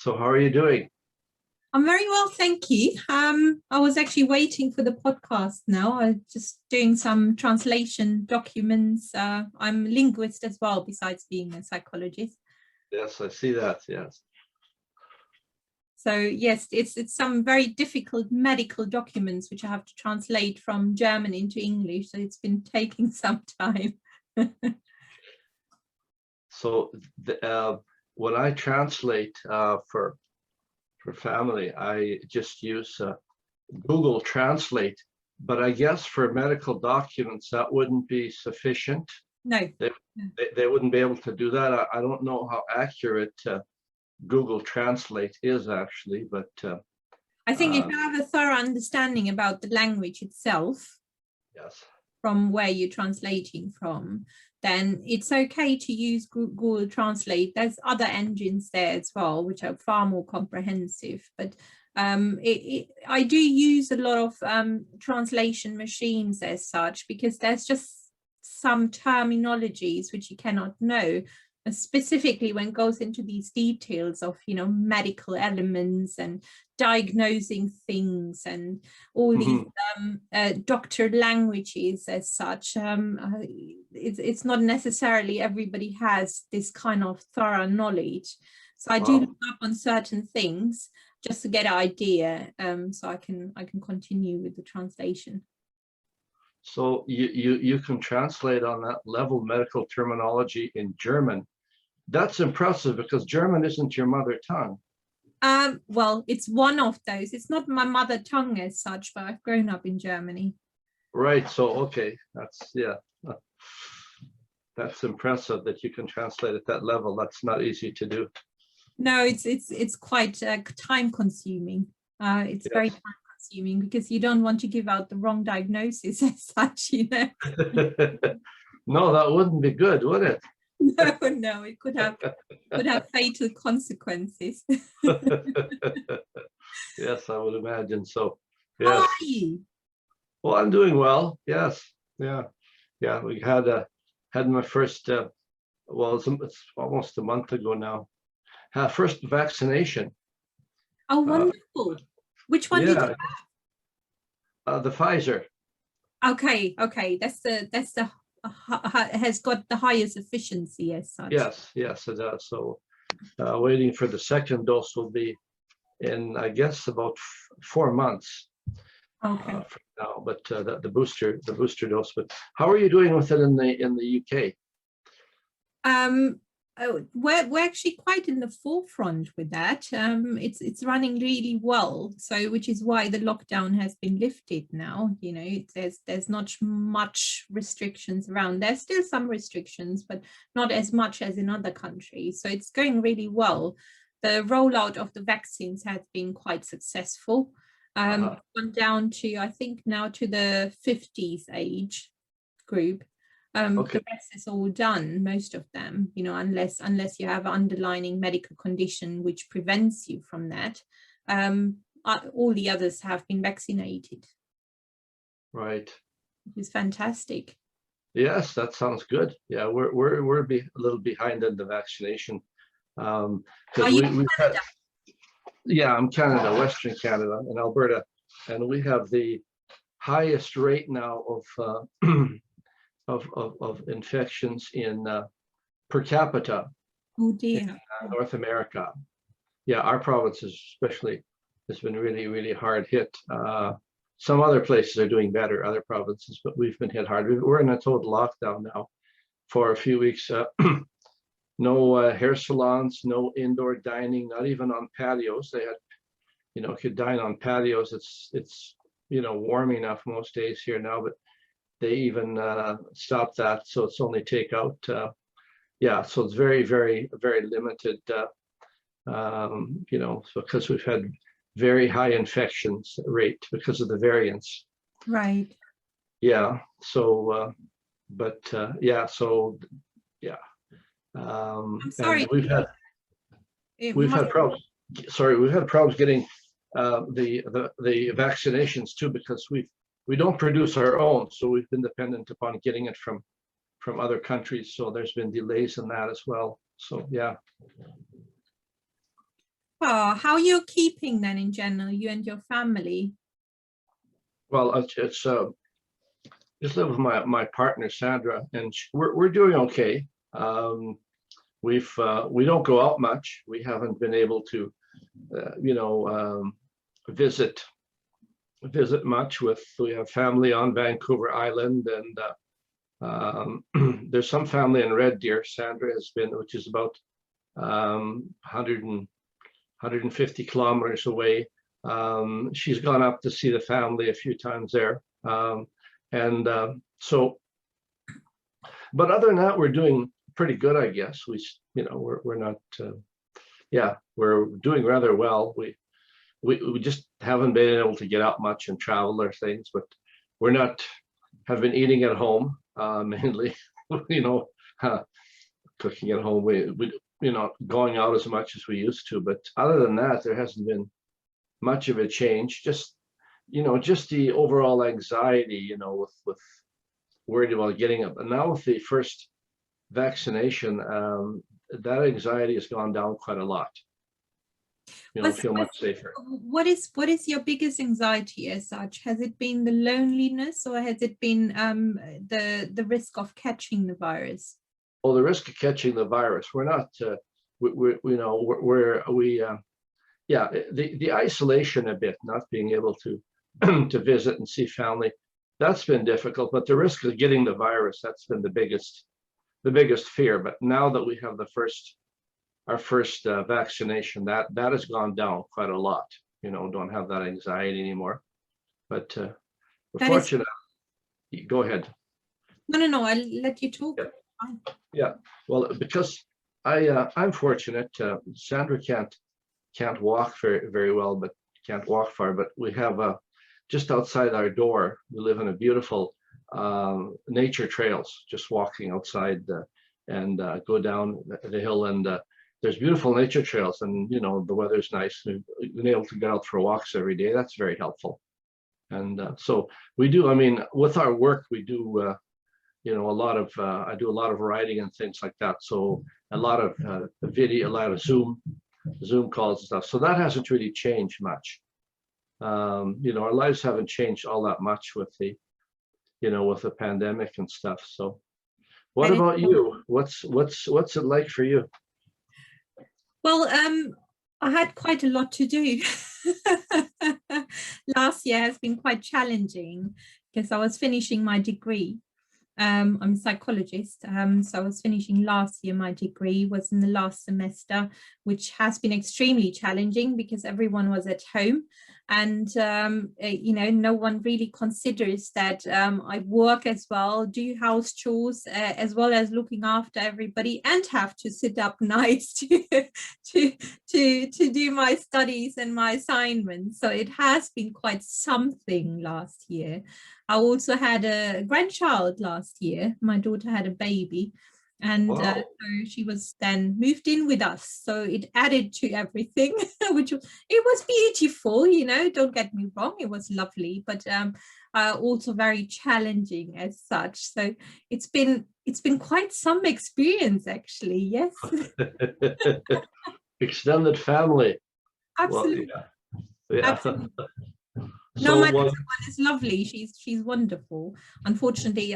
So how are you doing? I'm very well, thank you. I was actually waiting for the podcast now. I'm just doing some translation documents. I'm a linguist as well, besides being a psychologist. Yes, I see that. Yes. So yes, it's some very difficult medical documents which I have to translate from German into English. So it's been taking some time. So when I translate for family, I just use Google Translate. But I guess for medical documents, that wouldn't be sufficient. No. They wouldn't be able to do that. I don't know how accurate Google Translate is actually, but I think if you have a thorough understanding about the language itself, yes, from where you're translating from, then it's okay to use Google Translate. There's other engines there as well, which are far more comprehensive. But I do use a lot of translation machines as such, because there's just some terminologies which you cannot know, specifically when it goes into these details of, medical elements and diagnosing things and all these doctor languages as such. It's not necessarily everybody has this kind of thorough knowledge. So I do look up on certain things just to get an idea, so I can continue with the translation. So you can translate on that level medical terminology in German. That's impressive because German isn't your mother tongue. Well, it's one of those. It's not my mother tongue as such, but I've grown up in Germany. Right. So, okay. That's impressive that you can translate at that level. That's not easy to do. No, it's quite time consuming. It's very time consuming because you don't want to give out the wrong diagnosis as such, No, that wouldn't be good, would it? No, it could have fatal consequences. Yes, I would imagine so. Yes. How are you? Well, I'm doing well. Yes. Yeah. We had my first well, it's almost a month ago now. First vaccination. Oh, wonderful. Which one did you have? The Pfizer. Okay. That's the has got the highest efficiency as such. Yes, it does. So waiting for the second dose will be in, I guess, about 4 months. Okay. From now, but the booster dose. But how are you doing with it in the UK? We're actually quite in the forefront with that. It's running really well, so which is why the lockdown has been lifted now. There's not much restrictions around. There's still some restrictions, but not as much as in other countries. So it's going really well. The rollout of the vaccines has been quite successful. Gone down to, I think, now to the 50s age group. Okay. The rest is all done, most of them, unless you have an underlying medical condition which prevents you from that. All the others have been vaccinated. Right. Which is fantastic. Yes, that sounds good. Yeah, we're a little behind in the vaccination. Are you in Canada? Yeah, I'm Canada, Western Canada, in Alberta, and we have the highest rate now of infections in per capita. Oh dear. In North America. Yeah, our province especially has been really, really hard hit. Some other places are doing better, other provinces, but we've been hit hard. We're in a total lockdown now for a few weeks. No hair salons, no indoor dining, not even on patios. They had, could dine on patios. It's warm enough most days here now, but they even stopped that. So it's only takeout. Yeah, so it's very, very, very limited, because we've had very high infections rate because of the variants. Right. Yeah. So, I'm sorry. And we've had problems. Sorry, we've had problems getting the vaccinations too, because we don't produce our own, so we've been dependent upon getting it from other countries. So there's been delays in that as well. So yeah. Oh, how you're keeping then in general, you and your family? Well, it's just live with my partner Sandra, and we're doing okay. We don't go out much. We haven't been able to, visit much. We have family on Vancouver Island, and there's some family in Red Deer. Sandra has been, which is about 150 kilometers away. She's gone up to see the family a few times there. And so, but other than that, we're doing pretty good, I guess. We're not, yeah, we're doing rather well. We just haven't been able to get out much and travel or things, but have been eating at home, mainly, cooking at home. We going out as much as we used to, but other than that, there hasn't been much of a change. Just the overall anxiety, with worried about getting it. But now with the first vaccination, that anxiety has gone down quite a lot. Feel much safer. What is your biggest anxiety as such? Has it been the loneliness, or has it been the risk of catching the virus? Oh, the risk of catching the virus. We're not. The isolation a bit, not being able to to visit and see family, that's been difficult. But the risk of getting the virus, that's been the biggest fear. But now that we have our first vaccination, that has gone down quite a lot. Don't have that anxiety anymore. But we're fortunate. Go ahead. No, I'll let you talk. Yeah. Well, because I'm fortunate. Sandra can't walk very well, but can't walk far. But we have just outside our door, we live in a beautiful nature trails. Just walking outside and go down the hill, and there's beautiful nature trails, and the weather's nice. We've been able to get out for walks every day. That's very helpful. And so we do. I mean, with our work, we do. I do a lot of writing and things like that. So a lot of video, a lot of Zoom calls and stuff. So that hasn't really changed much. Our lives haven't changed all that much with the pandemic and stuff. So what about you? What's it like for you? Well, I had quite a lot to do. Last year has been quite challenging because I was finishing my degree. I'm a psychologist, so I was finishing last year. My degree was in the last semester, which has been extremely challenging because everyone was at home, and no one really considers that I work as well, do house chores as well as looking after everybody, and have to sit up nights to do my studies and my assignments. So it has been quite something last year. I also had a grandchild last year. My daughter had a baby, and Wow. so she was then moved in with us. So it added to everything, it was beautiful, don't get me wrong, it was lovely, but also very challenging as such. So it's been quite some experience, actually. Yes. Extended family. Absolutely. Well, yeah. Absolutely. So No, my cousin one is lovely. She's wonderful. Unfortunately,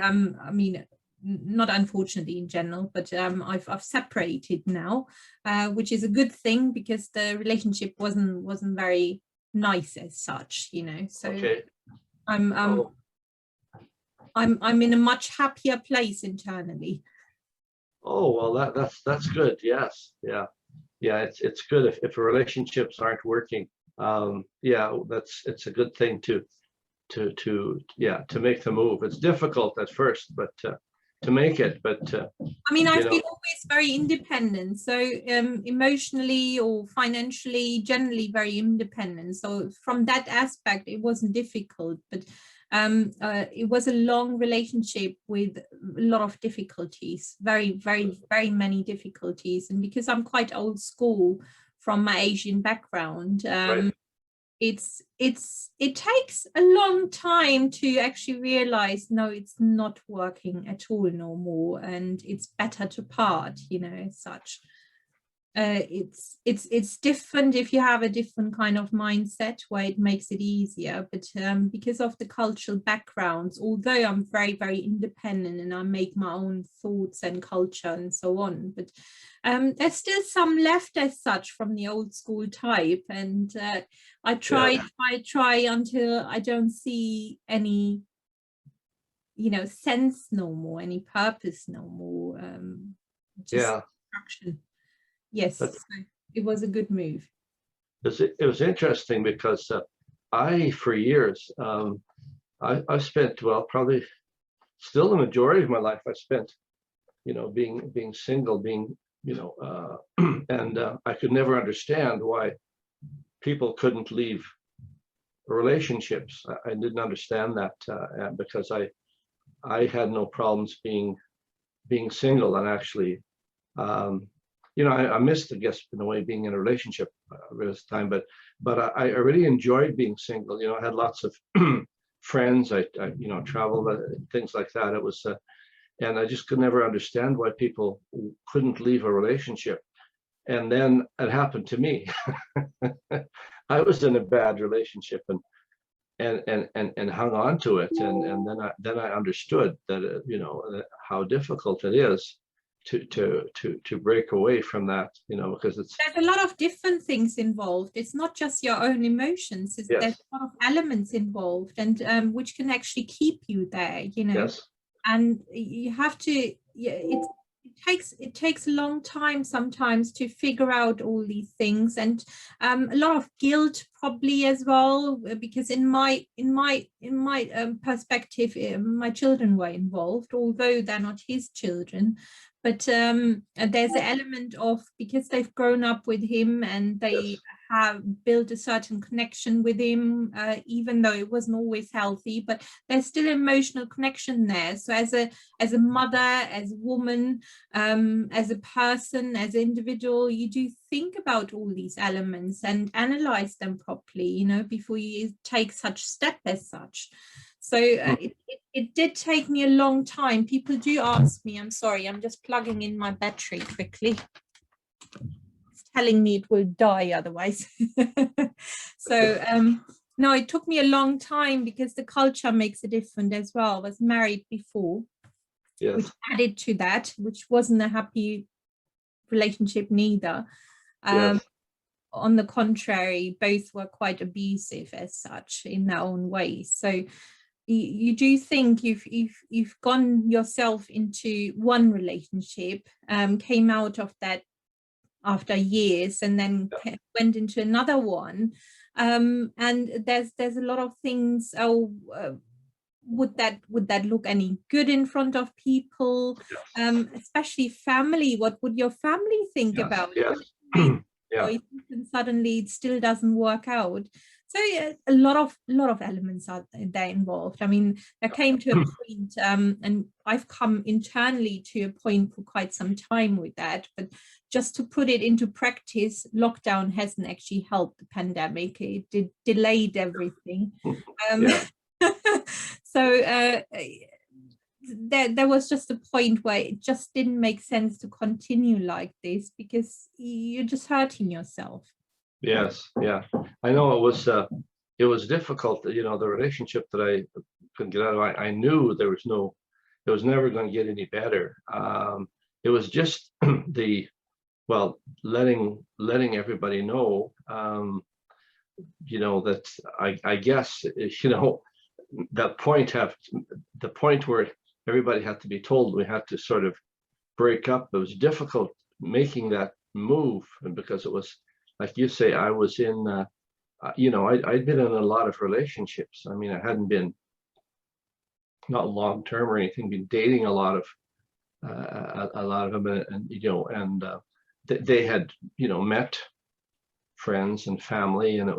not unfortunately in general, but I've separated now, which is a good thing because the relationship wasn't very nice as such, So okay. I'm in a much happier place internally. Oh, well, that's good. Yes. Yeah. It's good if relationships aren't working. It's a good thing to make the move. It's difficult at first, but to make it. But I've been always very independent, so emotionally or financially, generally very independent. So from that aspect, it wasn't difficult, but it was a long relationship with a lot of difficulties, very, very, very many difficulties. And because I'm quite old school from my Asian background, right. it takes a long time to actually realize, no, it's not working at all no more, and it's better to part, as such. it's different if you have a different kind of mindset where it makes it easier. But because of the cultural backgrounds, although I'm very, very independent and I make my own thoughts and culture and so on, but there's still some left as such from the old school type. And I try until I don't see any, sense no more, any purpose no more. Just destruction. Yes, so it was a good move. It was interesting because for years, I spent, well, probably still the majority of my life I spent, being single, and I could never understand why people couldn't leave relationships. I didn't understand that because I had no problems being single, and actually, I missed, I guess, in a way, being in a relationship this time, but I really enjoyed being single. I had lots of friends. I traveled, things like that. It was, and I just could never understand why people couldn't leave a relationship. And then it happened to me. I was in a bad relationship and hung on to it, and then I understood that how difficult it is to break away from that, because there's a lot of different things involved. It's not just your own emotions. There's a lot of elements involved, and which can actually keep you there, Yes. And you have to, it takes a long time sometimes to figure out all these things, and a lot of guilt probably as well, because in my perspective, my children were involved, although they're not his children. But there's an element of, because they've grown up with him and they have built a certain connection with him, even though it wasn't always healthy, but there's still emotional connection there. So as a mother, as a woman, as a person, as an individual, you do think about all these elements and analyze them properly, before you take such step as such. So it did take me a long time. People do ask me, I'm sorry, I'm just plugging in my battery quickly. It's telling me it will die otherwise. So no, it took me a long time because the culture makes a difference as well. I was married before, which added to that, which wasn't a happy relationship neither. On the contrary, both were quite abusive as such in their own ways. So you do think you've gone yourself into one relationship, came out of that after years, and then went into another one, and there's a lot of things. Would that look any good in front of people, especially family? What would your family think about it? And suddenly it still doesn't work out. So a lot of elements are there involved. I mean, there came to a point, and I've come internally to a point for quite some time with that, but just to put it into practice, lockdown hasn't actually helped the pandemic. It delayed everything. So there was just a point where it just didn't make sense to continue like this, because you're just hurting yourself. Yes, I know it was difficult. The relationship that I couldn't get out of, I knew it was never going to get any better. It was just letting everybody know, that I guess, the point where everybody had to be told we had to sort of break up. It was difficult making that move, and because it was, like you say, I was in, I'd been in a lot of relationships. I mean, I hadn't been, not long-term or anything, been dating a lot of them, and they had, met friends and family, and it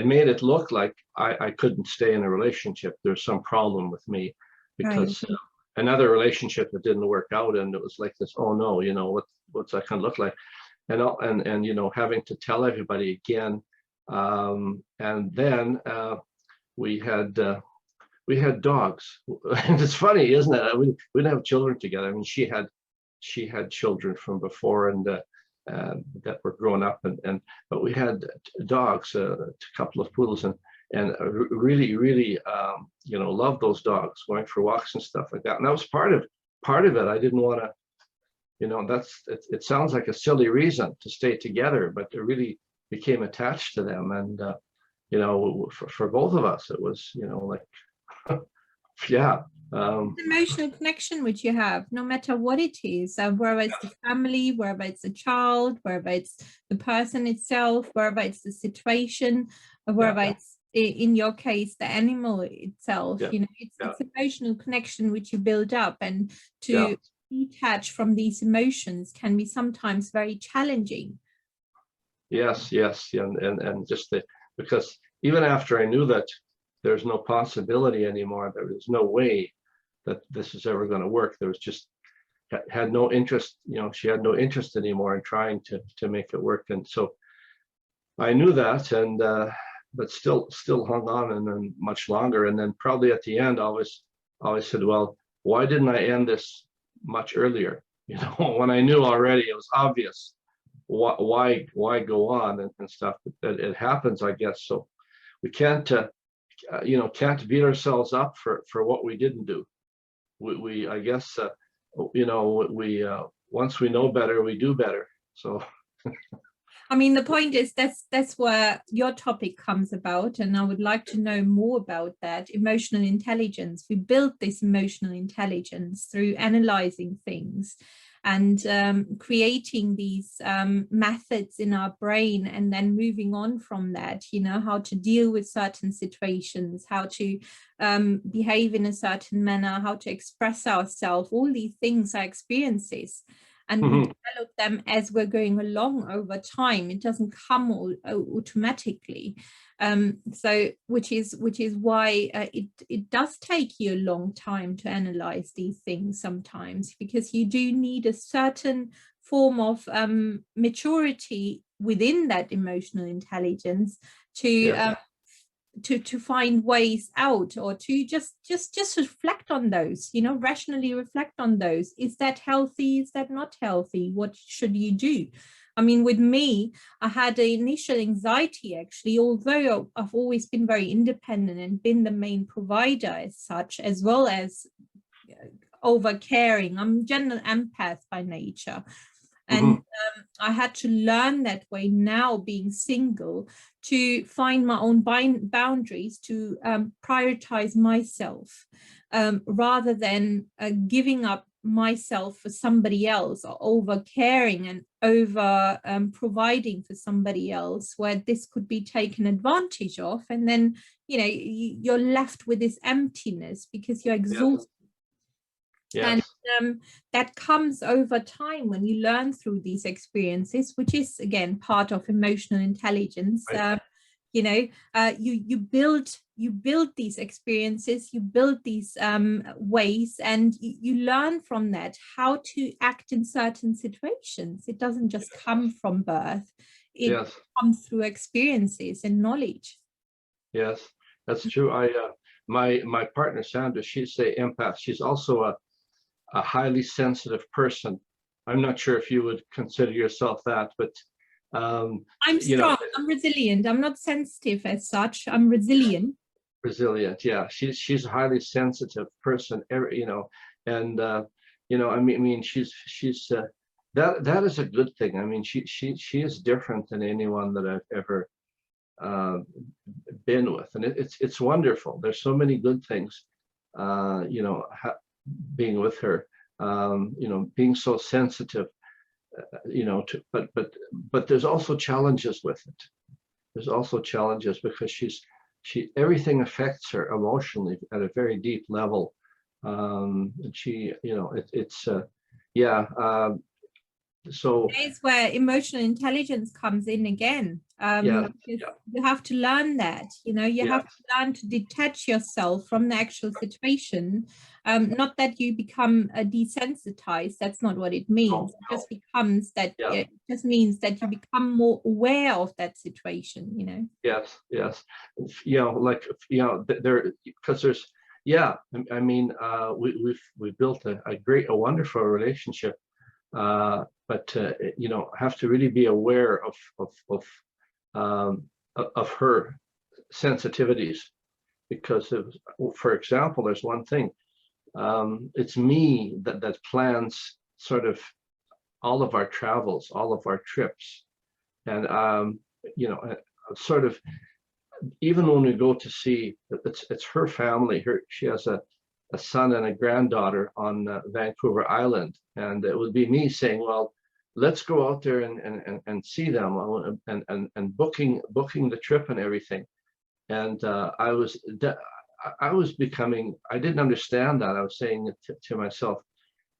made it look like I couldn't stay in a relationship. There's some problem with me, because another relationship that didn't work out, and it was like this, oh no, what's that kind of look like? And having to tell everybody again, and then we had dogs. And it's funny, isn't it? We didn't have children together. I mean, she had children from before, and that were grown up, but we had dogs, a couple of poodles, and really, really, loved those dogs, going for walks and stuff like that. And that was part of it. I didn't want to, it sounds like a silly reason to stay together, but I really became attached to them. And, for both of us, it was, like, yeah. Emotional connection which you have, no matter what it is, whether it's the family, whether it's a child, whether it's the person itself, whether it's the situation, or whether it's, in your case, the animal itself. It's emotional connection which you build up, and to detach from these emotions can be sometimes very challenging. Yes, and just because even after I knew that there's no possibility anymore, there was no way that this is ever going to work. There was just had no interest, she had no interest anymore in trying to make it work. And so I knew that, and but still hung on, and then much longer. And then probably at the end, I always said, well, why didn't I end this much earlier? When I knew already, it was obvious. Why go on and stuff? But it happens, I guess. So we can't beat ourselves up for what we didn't do. We I guess we once we know better, we do better. So I mean, the point is that's where your topic comes about, and I would like to know more about that. Emotional intelligence. We build this emotional intelligence through analyzing things and creating these methods in our brain, and then moving on from that, how to deal with certain situations, how to behave in a certain manner, how to express ourselves. All these things are experiences, and we develop them as we're going along over time. It doesn't come automatically. So which is why it does take you a long time to analyze these things sometimes, because you do need a certain form of maturity within that emotional intelligence to find ways out, or to just reflect on those, rationally reflect on those. Is that healthy? Is that not healthy? What should you do? I mean, with me, I had an initial anxiety, actually, although I've always been very independent and been the main provider as such, as well as over caring. I'm a general empath by nature. And I had to learn that way now, being single, to find my own boundaries, to prioritize myself rather than giving up myself for somebody else, or over caring and over providing for somebody else, where this could be taken advantage of. And then, you're left with this emptiness because you're exhausted. And that comes over time when you learn through these experiences, which is again part of emotional intelligence. Right. You build these experiences, you build these ways, and you learn from that how to act in certain situations. It doesn't just come from birth; it comes through experiences and knowledge. Yes, that's true. My partner Sandra, she's an empath. She's also a highly sensitive person. I'm not sure if you would consider yourself that, but I'm strong. I'm resilient. I'm not sensitive as such. I'm resilient. Resilient, yeah. She's a highly sensitive person. And I mean, she's that is a good thing. I mean, she is different than anyone that I've ever been with, and it's wonderful. There's so many good things, being with her, being so sensitive, but there's also challenges with it. There's also challenges because everything affects her emotionally at a very deep level. And so is where emotional intelligence comes in again. You have to learn that, you have to learn to detach yourself from the actual situation. Not that you become desensitized, that's not what it means. It just becomes that, it just means that you become more aware of that situation, Yes. Because there's, I mean, we've built a wonderful relationship. but you know, have to really be aware of her sensitivities, because of, for example, there's one thing. It's me that plans sort of all of our travels, all of our trips, and you know, sort of, even when we go to see, it's her family. She has a son and a granddaughter on Vancouver Island, and it would be me saying, well, let's go out there and see them, and booking the trip and everything. And I was becoming, I didn't understand that. I was saying to myself,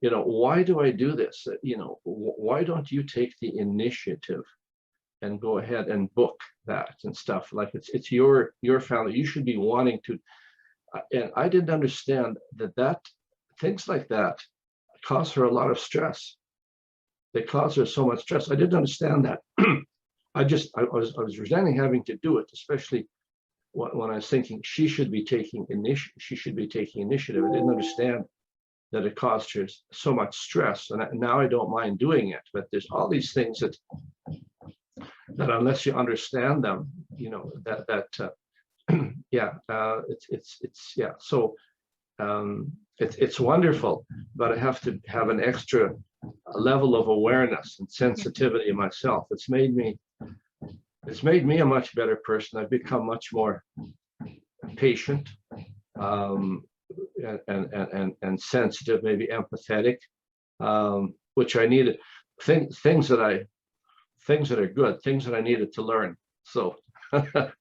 you know, why do I do this? You know, why don't you take the initiative and go ahead and book that and stuff? Like, it's your family. You should be wanting to. And I didn't understand that things like that cause her a lot of stress. They cause her so much stress. I didn't understand that. I was resenting having to do it, especially when I was thinking she should be taking initiative. I didn't understand that it caused her so much stress, and now I don't mind doing it. But there's all these things that unless you understand them, you know, yeah, yeah. So it's wonderful, but I have to have an extra level of awareness and sensitivity myself. It's made me a much better person. I've become much more patient, and sensitive, maybe empathetic, which I needed. Things that are good, things that I needed to learn. So to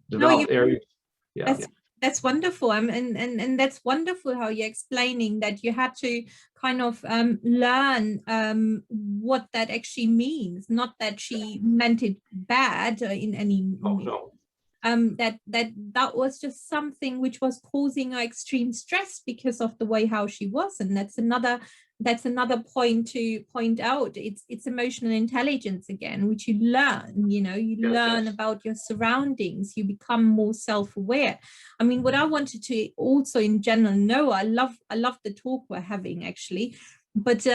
develop areas. Yeah. That's wonderful. And that's wonderful how you're explaining that you had to kind of learn what that actually means. Not that she meant it bad in any. Oh, no. That was just something which was causing her extreme stress because of the way how she was. And that's another point to point out. It's emotional intelligence again, which you learn. You know, you learn about your surroundings. You become more self-aware. I mean, what I wanted to also in general know, I love the talk we're having actually, but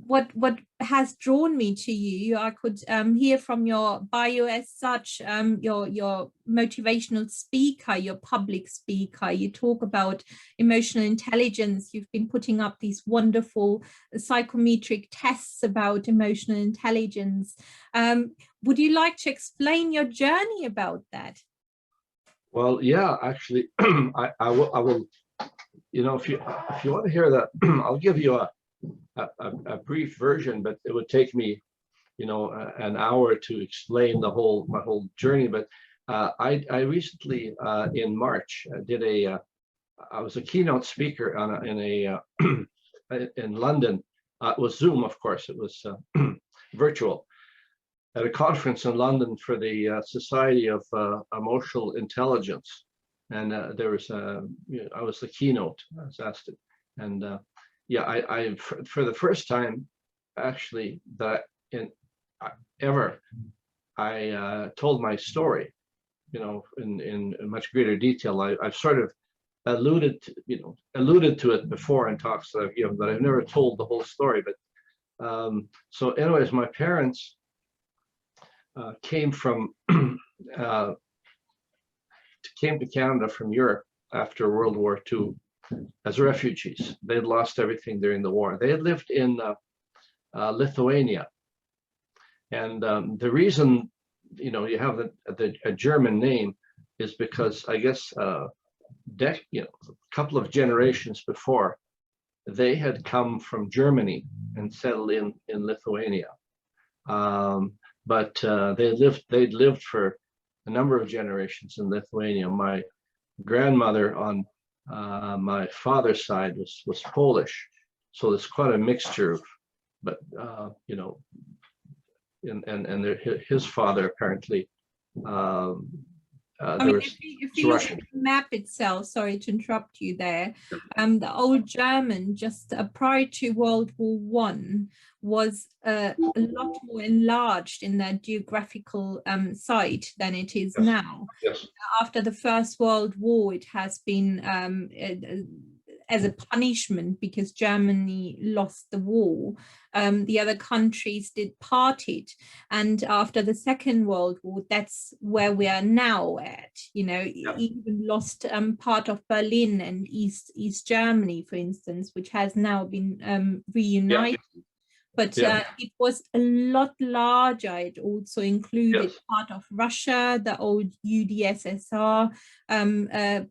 what has drawn me to you, I could hear from your bio as such, your motivational speaker, your public speaker. You talk about emotional intelligence. You've been putting up these wonderful psychometric tests about emotional intelligence. Would you like to explain your journey about that? Well, yeah, actually, I will. You know, if you want to hear that, I'll give you a brief version, but it would take me, you know, an hour to explain my whole journey. But I recently in March did I was a keynote speaker in London. It was Zoom, of course. It was virtual, at a conference in London for the Society of Emotional Intelligence, and there was I was the keynote. I was asked it, and yeah, I for the first time, actually, I told my story, you know, in much greater detail. I've sort of alluded to it before in talks that I've given, but I've never told the whole story. But so, anyways, my parents came to Canada from Europe after World War II as refugees. They had lost everything during the war. They had lived in Lithuania, and the reason, you know, you have a German name is because I guess a couple of generations before, they had come from Germany and settled in Lithuania. But they'd lived for a number of generations in Lithuania. My grandmother on my father's side was Polish, so there's quite a mixture of, but you know, and his father apparently I mean, if you look at the map itself, sorry to interrupt you there, the old German just prior to World War I was a lot more enlarged in their geographical site than it is now. Yes. After the First World War, it has been as a punishment because Germany lost the war, the other countries did part it. And after the Second World War, that's where we are now at. You know, even lost part of Berlin and East Germany, for instance, which has now been reunited. But it was a lot larger. It also included part of Russia, the old UdSSR,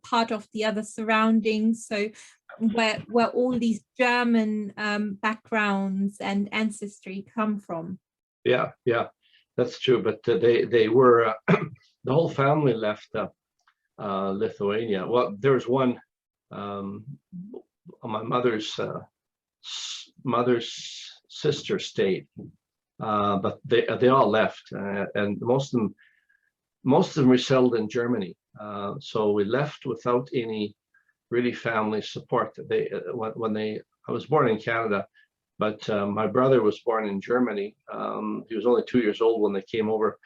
part of the other surroundings. So where all these German backgrounds and ancestry come from. Yeah, that's true. But they were the whole family left Lithuania. Well, there was one my mother's sister stayed, but they all left, and most of them resettled in Germany. So we left without any really family support. I was born in Canada, but my brother was born in Germany. He was only 2 years old when they came over,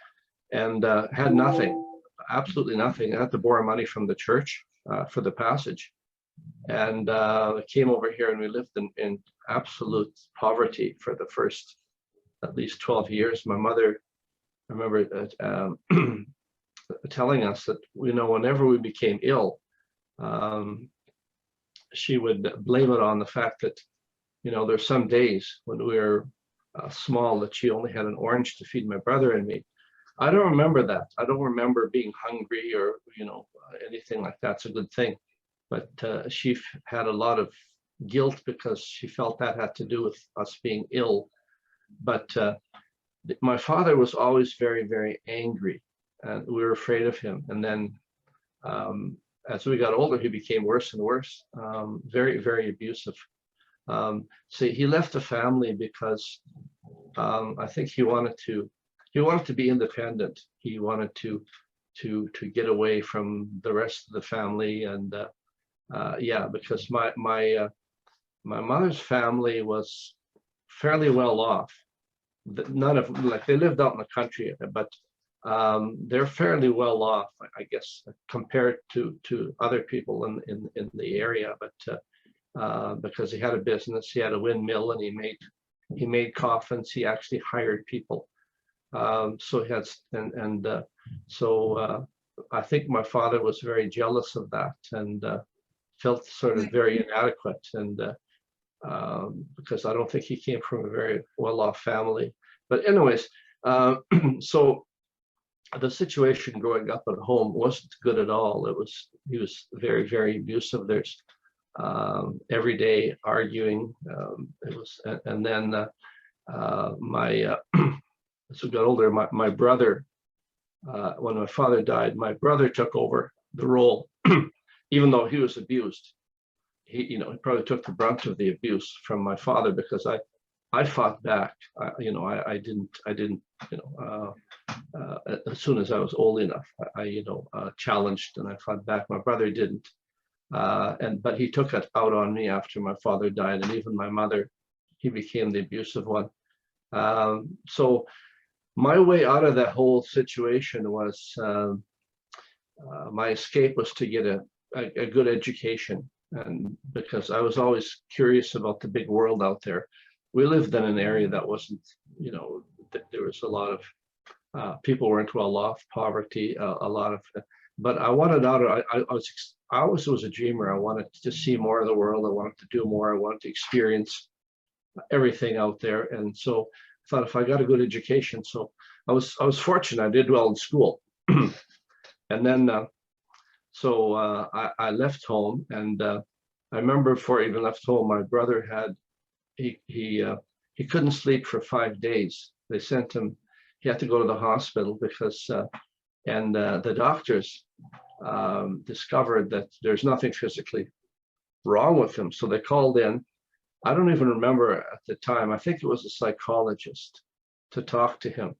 and had nothing, absolutely nothing. I had to borrow money from the church for the passage. And came over here, and we lived in absolute poverty for the first at least 12 years. My mother, I remember telling us that, you know, whenever we became ill, she would blame it on the fact that, you know, there's some days when we were small that she only had an orange to feed my brother and me. I don't remember that. I don't remember being hungry or, you know, anything like that. It's a good thing. But she had a lot of guilt because she felt that had to do with us being ill. But my father was always very, very angry, and we were afraid of him. And then as we got older, he became worse and worse, very, very abusive. So he left the family because I think he wanted to be independent. He wanted to get away from the rest of the family. And because my mother's family was fairly well off. None of, like, they lived out in the country, but they're fairly well off, I guess, compared to other people in the area. But because he had a business, he had a windmill, and he made coffins. He actually hired people. So he had, so I think my father was very jealous of that, and felt sort of very inadequate, and because I don't think he came from a very well-off family. But anyways, so the situation growing up at home wasn't good at all. He was very, very abusive. There's every day arguing. And then as we got older, my brother, when my father died, my brother took over the role. Even though he was abused, he probably took the brunt of the abuse from my father, because I fought back. I didn't, as soon as I was old enough, I challenged and I fought back. My brother didn't, but he took it out on me after my father died, and even my mother, he became the abusive one. So my way out of that whole situation was, my escape was to get a good education, and because I was always curious about the big world out there. We lived in an area that wasn't, there was a lot of people weren't well off, poverty, a lot of, but I wanted out of, I always was a dreamer. I wanted to see more of the world. I wanted to do more. I wanted to experience everything out there. And so I thought, if I got a good education, so I was fortunate. I did well in school. And then I left home, and I remember before I even left home, my brother had, he couldn't sleep for 5 days. They sent him, he had to go to the hospital because, and the doctors discovered that there's nothing physically wrong with him. So they called in, I don't even remember at the time, I think it was a psychologist, to talk to him.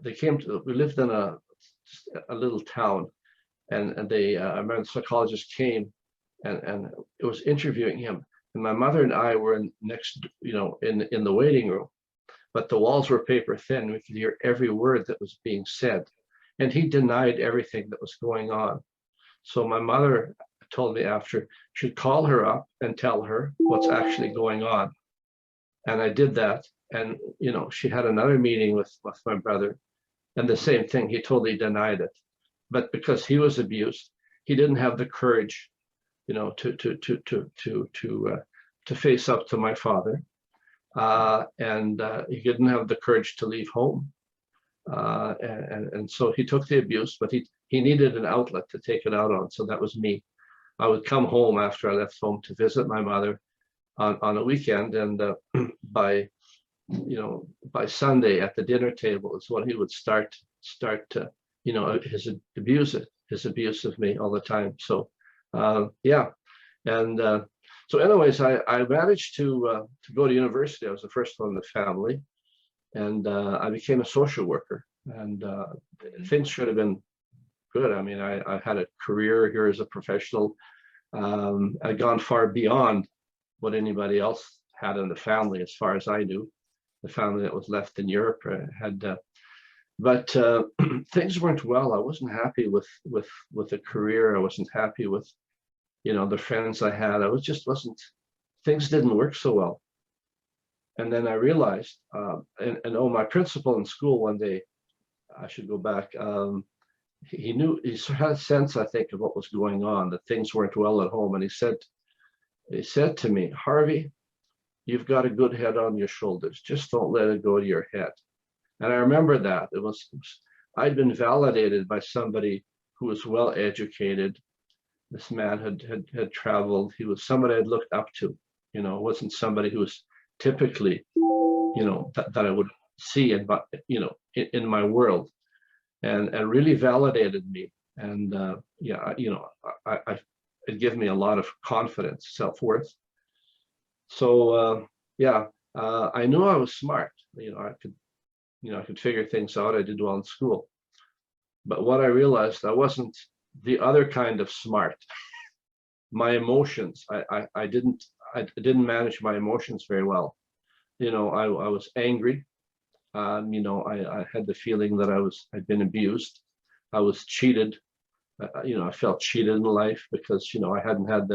They came to, we lived in a little town, and I remember the psychologist came and it was interviewing him, and my mother and I were in the waiting room, but the walls were paper thin. We could hear every word that was being said, and he denied everything that was going on. So my mother told me after, should call her up and tell her what's actually going on. And I did that. And, she had another meeting with my brother, and the same thing, he totally denied it. But because he was abused, he didn't have the courage, to face up to my father. And he didn't have the courage to leave home. And so he took the abuse, but he needed an outlet to take it out on. So that was me. I would come home after I left home to visit my mother on a weekend, and by Sunday at the dinner table is when he would start to, his abuse of me all the time. So yeah, and so anyways, I managed to go to university. I was the first one in the family, and I became a social worker, and things should have been good. I mean, I had a career here as a professional. I'd gone far beyond what anybody else had in the family, as far as I knew. The family that was left in Europe had, but things weren't well. I wasn't happy with the career. I wasn't happy with, the friends I had. Things didn't work so well. And then I realized, my principal in school one day, I should go back. He had a sense, I think, of what was going on, that things weren't well at home. And he said to me, Harvey, you've got a good head on your shoulders. Just don't let it go to your head. And I remember that I'd been validated by somebody who was well educated. This man had traveled. He was somebody I'd looked up to. Wasn't somebody who was typically, that I would see in my world, and really validated me. And it gave me a lot of confidence, self-worth. So I knew I was smart. I could figure things out. I did well in school. But what I realized, I wasn't the other kind of smart. My emotions, I didn't manage my emotions very well. I was angry. I had the feeling that I'd been abused. I was cheated. I felt cheated in life because, I hadn't had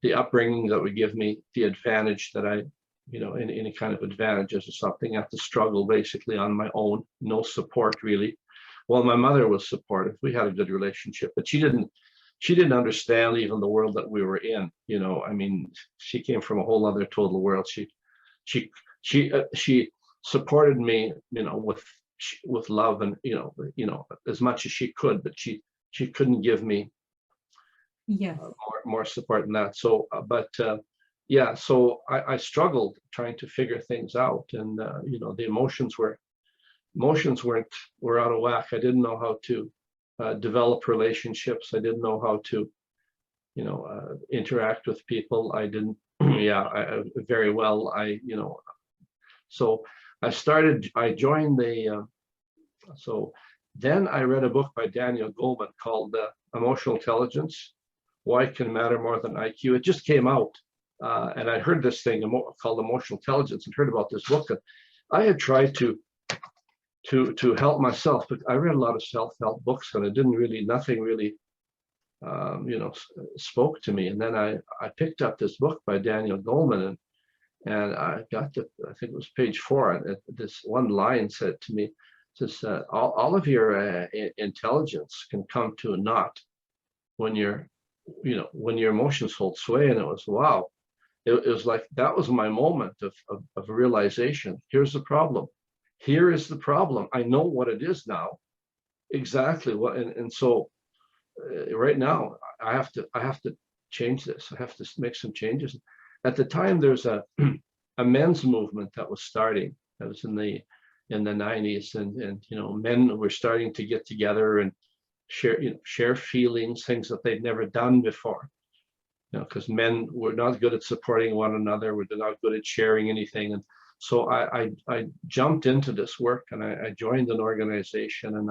the upbringing that would give me the advantage that any kind of advantages or something. I had to struggle basically on my own, no support really. Well, my mother was supportive. We had a good relationship, but she didn't understand even the world that we were in. I mean, she came from a whole other total world. She supported me, with love and, as much as she could, but she couldn't give me more support than that. So, so I struggled trying to figure things out, and the emotions were out of whack. I didn't know how to develop relationships. I didn't know how to, interact with people. I didn't, very well. So I joined so then I read a book by Daniel Goleman called Emotional Intelligence, Why It Can Matter More Than IQ. It just came out. And I heard this thing called Emotional Intelligence and heard about this book. And I had tried to help myself, but I read a lot of self-help books, and nothing really, spoke to me. And then I picked up this book by Daniel Goleman, and I got to, I think it was page 4, and this one line said to me, says, all of your intelligence can come to a naught when your emotions hold sway. And it was, wow. It was like, that was my moment of realization. Here's the problem. Here is the problem. I know what it is now. Exactly what, and so right now I have to change this. I have to make some changes. At the time, there's a men's movement that was starting. That was in the 90s, and men were starting to get together and share feelings, things that they'd never done before. Because men were not good at supporting one another. They're not good at sharing anything. And so I jumped into this work, and I joined an organization, and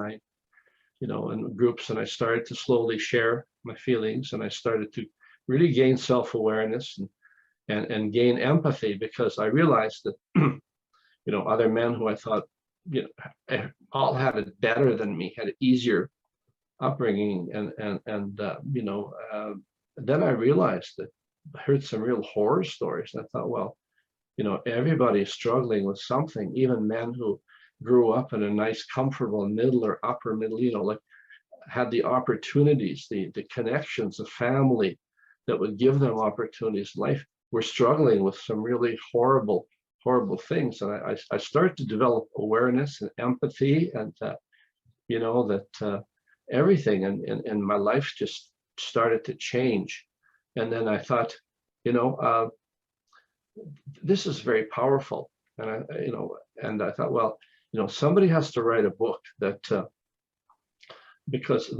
in groups, and I started to slowly share my feelings, and I started to really gain self-awareness and gain empathy, because I realized that, other men who I thought, all had it better than me, had an easier upbringing, and then I realized that I heard some real horror stories. And I thought, well, you know, everybody's struggling with something, even men who grew up in a nice, comfortable middle or upper middle, you know, like had the opportunities, the connections, the family that would give them opportunities in life, were struggling with some really horrible things. And I started to develop awareness and empathy, and you know, that everything in my life just started to change. And then I thought, you know, this is very powerful. And you know, and I thought, well, you know, somebody has to write a book that, because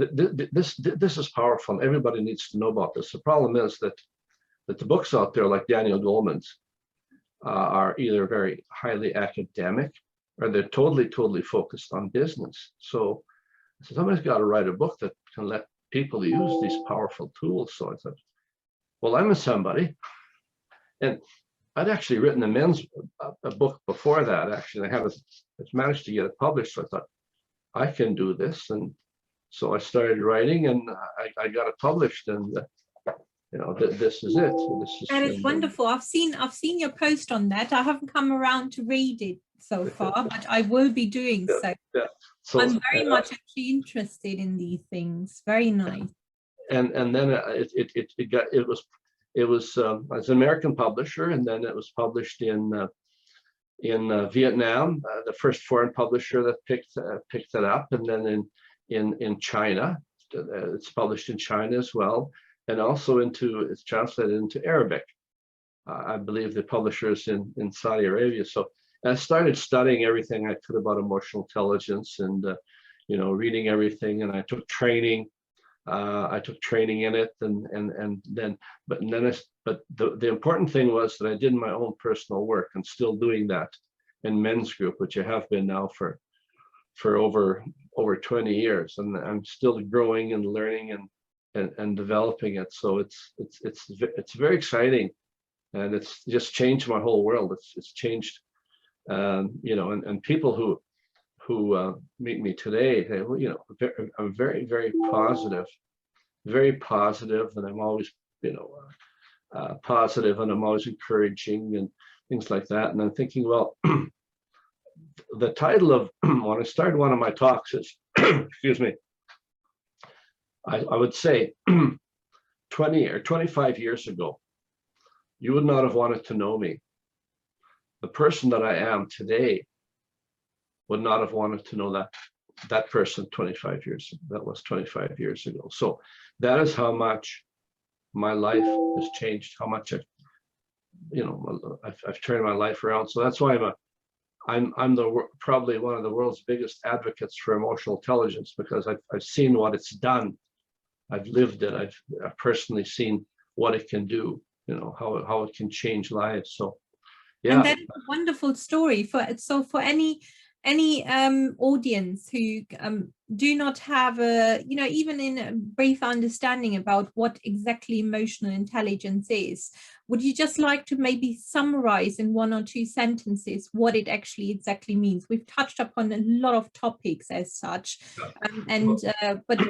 this is powerful and everybody needs to know about this. The problem is that the books out there, like Daniel Goleman's, are either very highly academic, or they're totally focused on business. So somebody's got to write a book that can let people use these powerful tools. So I thought, well, I'm a somebody. And I'd actually written a men's a book before that. Actually, I haven't managed to get it published. So I thought, I can do this. And so I started writing, and I got it published. And you know, this is it. This is, that is wonderful. I've seen your post on that. I haven't come around to read it so far, but I will be doing so. Yeah. So I'm very much actually interested in these things. Very nice. And then it was as an American publisher, and then it was published in Vietnam, the first foreign publisher that picked it up, and then in China, it's published in China as well, and also it's translated into Arabic. I believe the publisher is in Saudi Arabia. So I started studying everything I could about emotional intelligence, and you know, reading everything, and I took training. I took training in it, and then the important thing was that I did my own personal work, and still doing that in men's group, which I have been now for over 20 years, and I'm still growing and learning and developing it. So it's very exciting, and it's just changed my whole world. It's changed, you know, and people who meet me today, they, you know, I'm very positive, and I'm always, you know, positive, and I'm always encouraging and things like that. And I'm thinking, well, the title of when I started one of my talks is, excuse me, I would say 20 or 25 years ago, you would not have wanted to know me. The person that I am today would not have wanted to know that person 25 years. That was 25 years ago. So that is how much my life has changed. How much I've turned my life around. So that's why I'm probably one of the world's biggest advocates for emotional intelligence, because I've seen what it's done. I've lived it. I've personally seen what it can do. You know, how it can change lives. So yeah. And that's a wonderful story for any audience who do not have a, you know, even in a brief understanding about what exactly emotional intelligence is. Would you just like to maybe summarize in 1 or 2 sentences what it actually exactly means? We've touched upon a lot of topics as such, but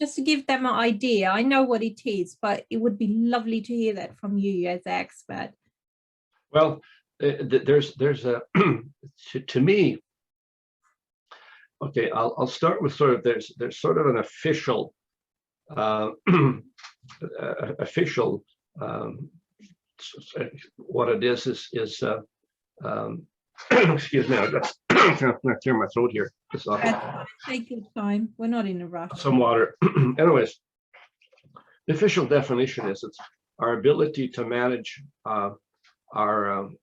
just to give them an idea. I know what it is, but it would be lovely to hear that from you as an expert. Well, there's a to me. Okay, I'll start with sort of there's sort of an official what it is excuse me, I've got to clear my throat here. Take your time. We're not in a rush. Some water. Anyways, the official definition is it's our ability to manage our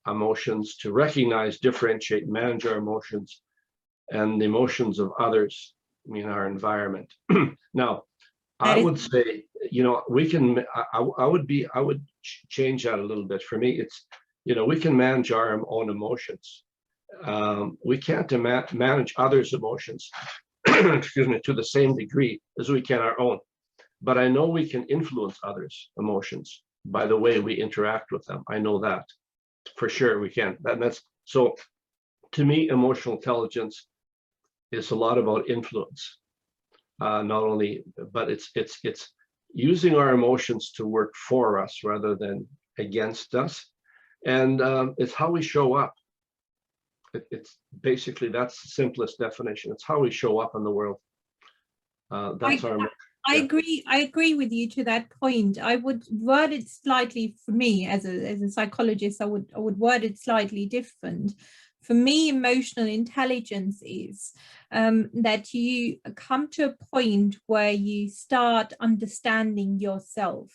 emotions, to recognize, differentiate, manage our emotions, and the emotions of others, I mean, our environment. Now, I would say, you know, we can, I would change that a little bit. For me, it's, you know, we can manage our own emotions. We can't manage others' emotions, excuse me, to the same degree as we can our own. But I know we can influence others' emotions by the way we interact with them. I know that for sure we can. And that's, so to me, emotional intelligence is a lot about influence. Not only, but it's using our emotions to work for us rather than against us. And it's how we show up. It's basically, that's the simplest definition. It's how we show up in the world. That's our. I agree. I agree with you to that point. I would word it slightly, for me as a psychologist, I would word it slightly different. For me, emotional intelligence is that you come to a point where you start understanding yourself.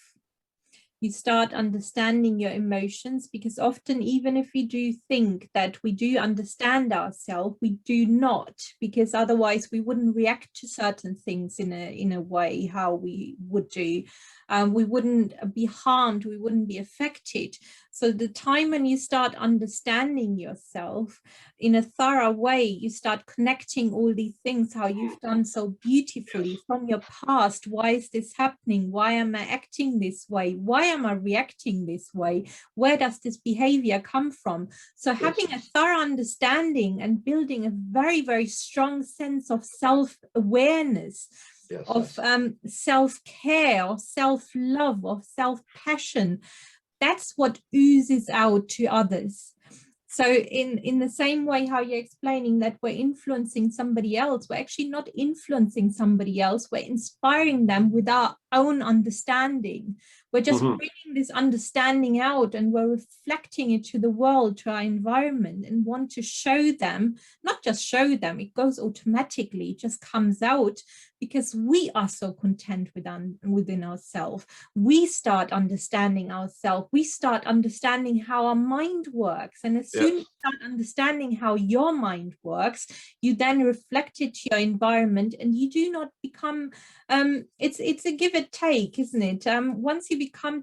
You start understanding your emotions, because often, even if we do think that we do understand ourselves, we do not, because otherwise we wouldn't react to certain things in a way how we would do. We wouldn't be harmed, we wouldn't be affected. So the time when you start understanding yourself in a thorough way, you start connecting all these things, how you've done so beautifully from your past. Why is this happening? Why am I acting this way? Why am I reacting this way? Where does this behavior come from? So having a thorough understanding and building a very, very strong sense of self-awareness, of self-care, of self-love, of self-passion, that's what oozes out to others. So in the same way how you're explaining that we're influencing somebody else, we're actually not influencing somebody else, we're inspiring them with our own understanding. We're just bringing this understanding out, and we're reflecting it to the world, to our environment, and want to show them, not just show them, it goes automatically, it just comes out, because we are so content within ourselves. We start understanding ourselves. We start understanding how our mind works. And as soon as you start understanding how your mind works, you then reflect it to your environment, and you do not become, it's a give and take, isn't it? Once you get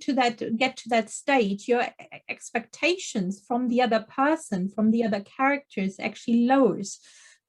to that stage, your expectations from the other person, from the other characters, actually lowers,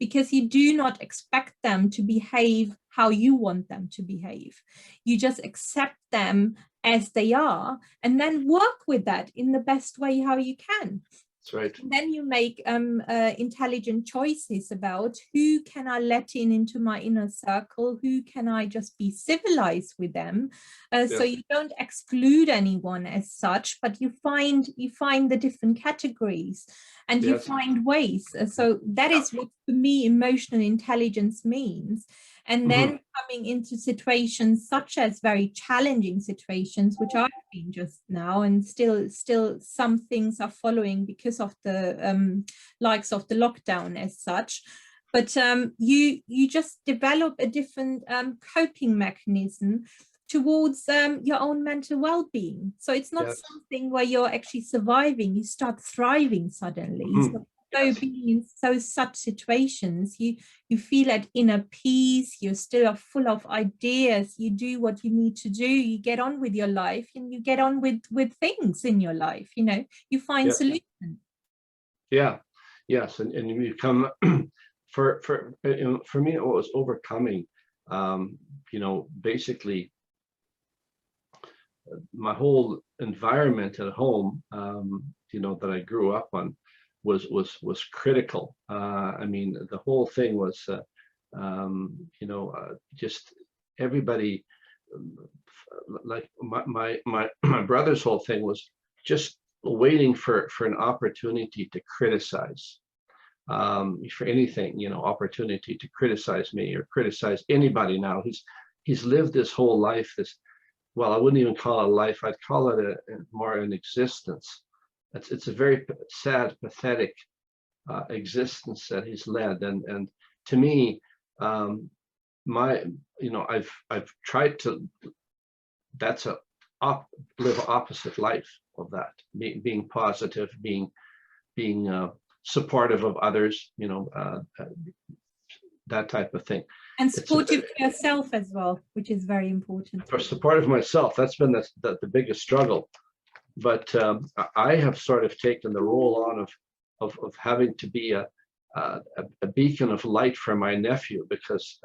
because you do not expect them to behave how you want them to behave. You just accept them as they are, and then work with that in the best way how you can. That's right. And then you make intelligent choices about who can I let into my inner circle, who can I just be civilized with them. So you don't exclude anyone as such, but you find the different categories, and you find ways. So that is what, for me, emotional intelligence means. And then coming into situations such as very challenging situations, which I've been just now, and still some things are following because of the likes of the lockdown as such. But you just develop a different coping mechanism towards your own mental well-being. So it's not something where you're actually surviving, you start thriving suddenly. So being in such situations, you feel at inner peace, you're still full of ideas, you do what you need to do, you get on with your life, and you get on with things in your life, you find solutions. Yes, and you come, for me, it was overcoming, basically my whole environment at home, that I grew up on, was critical. I mean, the whole thing was, just everybody, like my brother's whole thing was just waiting for an opportunity to criticize, for anything, opportunity to criticize me or criticize anybody. Now he's lived his whole life, well, I wouldn't even call it a life, I'd call it more an existence. It's a very sad, pathetic existence that he's led, and to me, I've tried to. That's live opposite life of that, being positive, being supportive of others, that type of thing. And supportive to yourself as well, which is very important. For supportive myself, that's been the biggest struggle. But I have sort of taken the role on of having to be a beacon of light for my nephew, because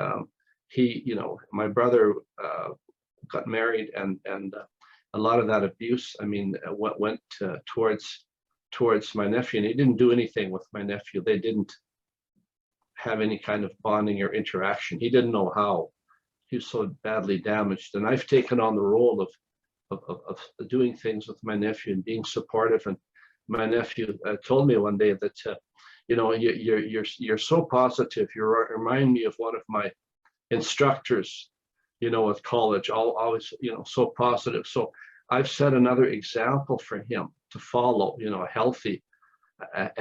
my brother got married, and a lot of that abuse, I mean, went towards my nephew, and he didn't do anything with my nephew. They didn't have any kind of bonding or interaction. He didn't know how. he was so badly damaged. And I've taken on the role of doing things with my nephew and being supportive. And my nephew told me one day that, you know, you're so positive. You remind me of one of my instructors, you know, at college, always, you know, so positive. So I've set another example for him to follow, you know, a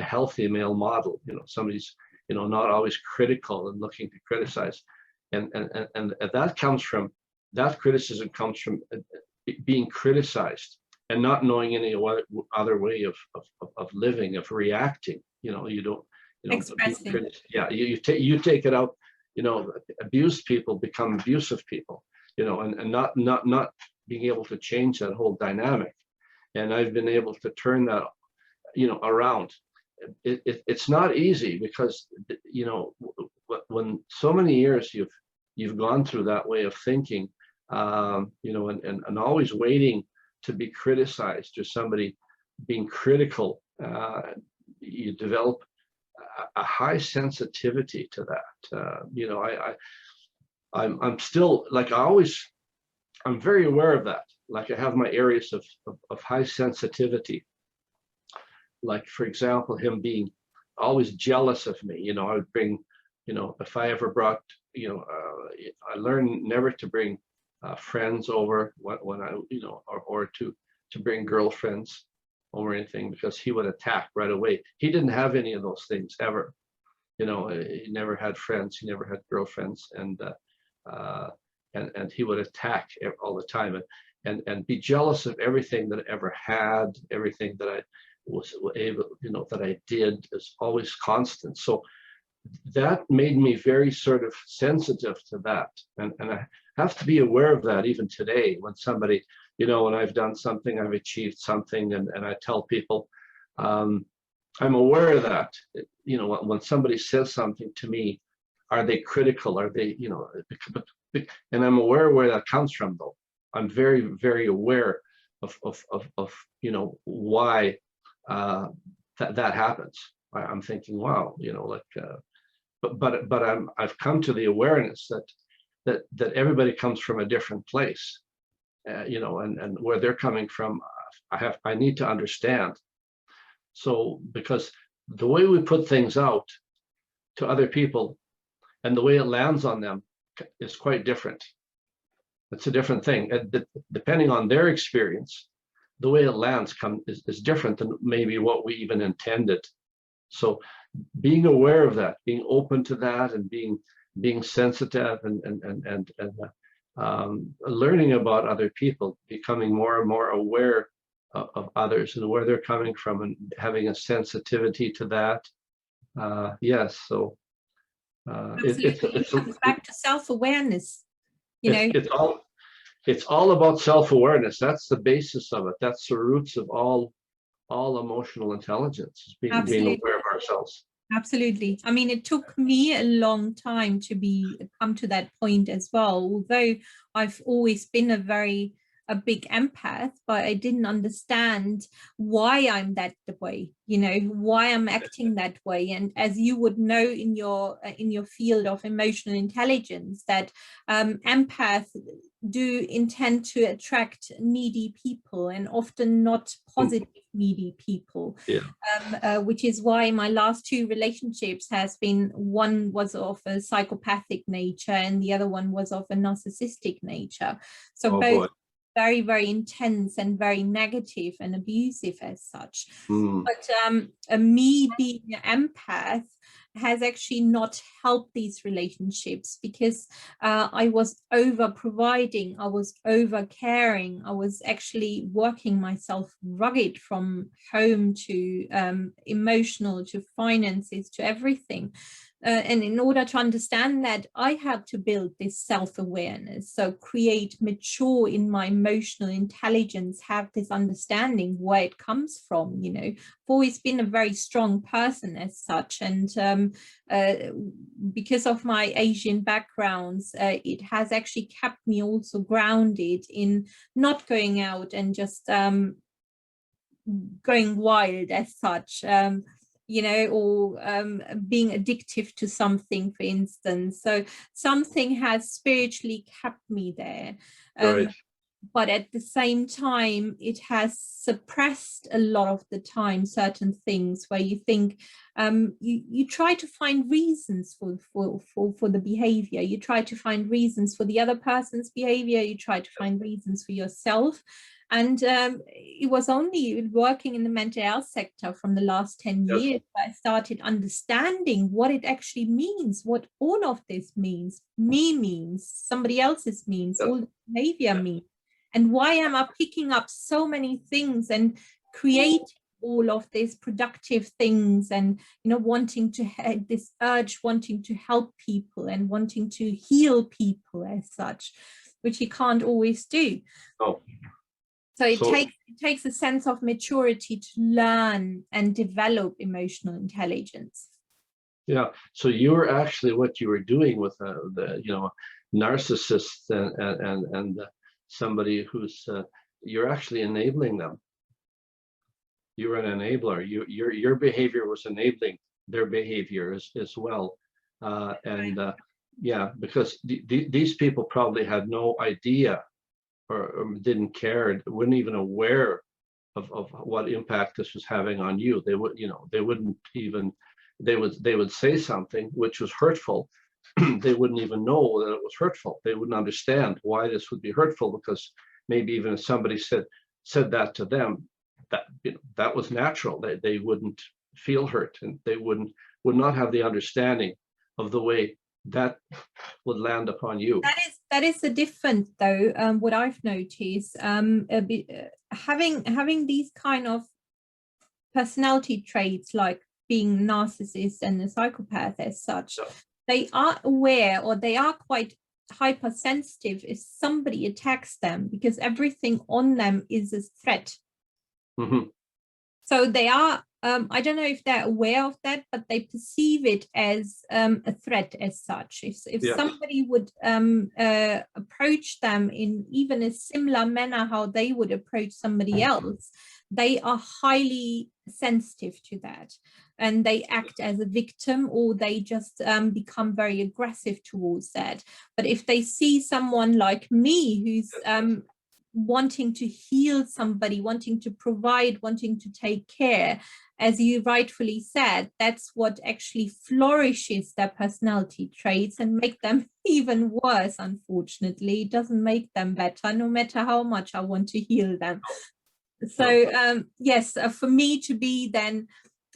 healthy male model, you know, somebody's, you know, not always critical and looking to criticize. And that comes from, that criticism comes from being criticized and not knowing any other way of living, of reacting. You know, you don't, you know, Expressing. yeah, you take it out. You know, abused people become abusive people. You know, and not being able to change that whole dynamic. And I've been able to turn that, you know, around. It's not easy because, you know, when so many years you've gone through that way of thinking, you know, and always waiting to be criticized or somebody being critical, you develop a high sensitivity to that. You know, I'm still, like, I'm very aware of that. Like, I have my areas of high sensitivity. Like, for example, him being always jealous of me. You know, I would bring, you know, if I ever brought, you know, I learned never to bring friends over when I, you know, or to bring girlfriends or anything, because he would attack right away. He didn't have any of those things ever. You know, he never had friends, he never had girlfriends, and he would attack all the time and be jealous of everything that I ever had, everything that I was able, you know, that I did is always constant. So that made me very sort of sensitive to that. And I have to be aware of that even today when somebody, you know, when I've done something, I've achieved something, and I tell people, I'm aware of that. You know, when somebody says something to me, are they critical? Are they, you know, and I'm aware where that comes from, though. I'm very, very aware of you know, why that happens. I'm thinking, wow, you know, like, but I've come to the awareness that everybody comes from a different place, you know, and where they're coming from, I need to understand. So, because the way we put things out to other people and the way it lands on them is quite different. It's a different thing. Depending on their experience, the way it lands is different than maybe what we even intended. So being aware of that, being open to that, and being sensitive and learning about other people, becoming more and more aware of others and where they're coming from, and having a sensitivity to that. Yes, so It comes back to self-awareness. You know, it's all about self-awareness. That's the basis of it. That's the roots of all emotional intelligence, is being aware of ourselves. Absolutely. I mean, it took me a long time to come to that point as well. Although I've always been a big empath, but I didn't understand why I'm that way, you know, why I'm acting that way. And as you would know in your field of emotional intelligence, that empaths do intend to attract needy people, and often not positive needy people. Yeah. Which is why my last two relationships has been, one was of a psychopathic nature and the other one was of a narcissistic nature. So both very, very intense and very negative and abusive as such. But me being an empath has actually not helped these relationships, because I was over providing, I was over caring, I was actually working myself rugged from home to emotional to finances to everything. And in order to understand that, I had to build this self-awareness. So mature in my emotional intelligence, have this understanding where it comes from. You know, I've always been a very strong person as such. And because of my Asian backgrounds, it has actually kept me also grounded in not going out and just going wild as such. you know, or being addictive to something, for instance. So something has spiritually kept me there. Right. But at the same time, it has suppressed a lot of the time certain things where you think you try to find reasons for the behavior. You try to find reasons for the other person's behavior. You try to find reasons for yourself. And it was only working in the mental health sector from the last 10 Yes. years that I started understanding what it actually means, what all of this means. Me means, somebody else's means, Yes. all the behavior means. And why am I picking up so many things and creating all of these productive things, and, you know, wanting to have this urge, wanting to help people and wanting to heal people as such, which you can't always do. Oh. So it takes a sense of maturity to learn and develop emotional intelligence. Yeah. So you're actually, what you were doing with the, you know, narcissists and somebody who's you're actually enabling them. You're an enabler. Your behavior was enabling their behavior as well. Yeah, because these people probably had no idea or didn't care, weren't even aware of what impact this was having on you. They would, you know, they wouldn't even, they would say something which was hurtful. They wouldn't even know that it was hurtful. They wouldn't understand why this would be hurtful, because maybe even if somebody said that to them, that, you know, that was natural. They wouldn't feel hurt, and they would not have the understanding of the way that would land upon you. That is the difference, though. What I've noticed, having these kind of personality traits, like being narcissist and a psychopath as such, yeah, they are aware, or they are quite hypersensitive if somebody attacks them, because everything on them is a threat. Mm-hmm. So they are, I don't know if they're aware of that, but they perceive it as a threat as such. If yes, somebody would approach them in even a similar manner how they would approach somebody else, they are highly sensitive to that. And they act as a victim, or they just become very aggressive towards that. But if they see someone like me who's wanting to heal somebody, wanting to provide, wanting to take care, as you rightfully said, that's what actually flourishes their personality traits and make them even worse. Unfortunately, it doesn't make them better, no matter how much I want to heal them. So yes, for me to be then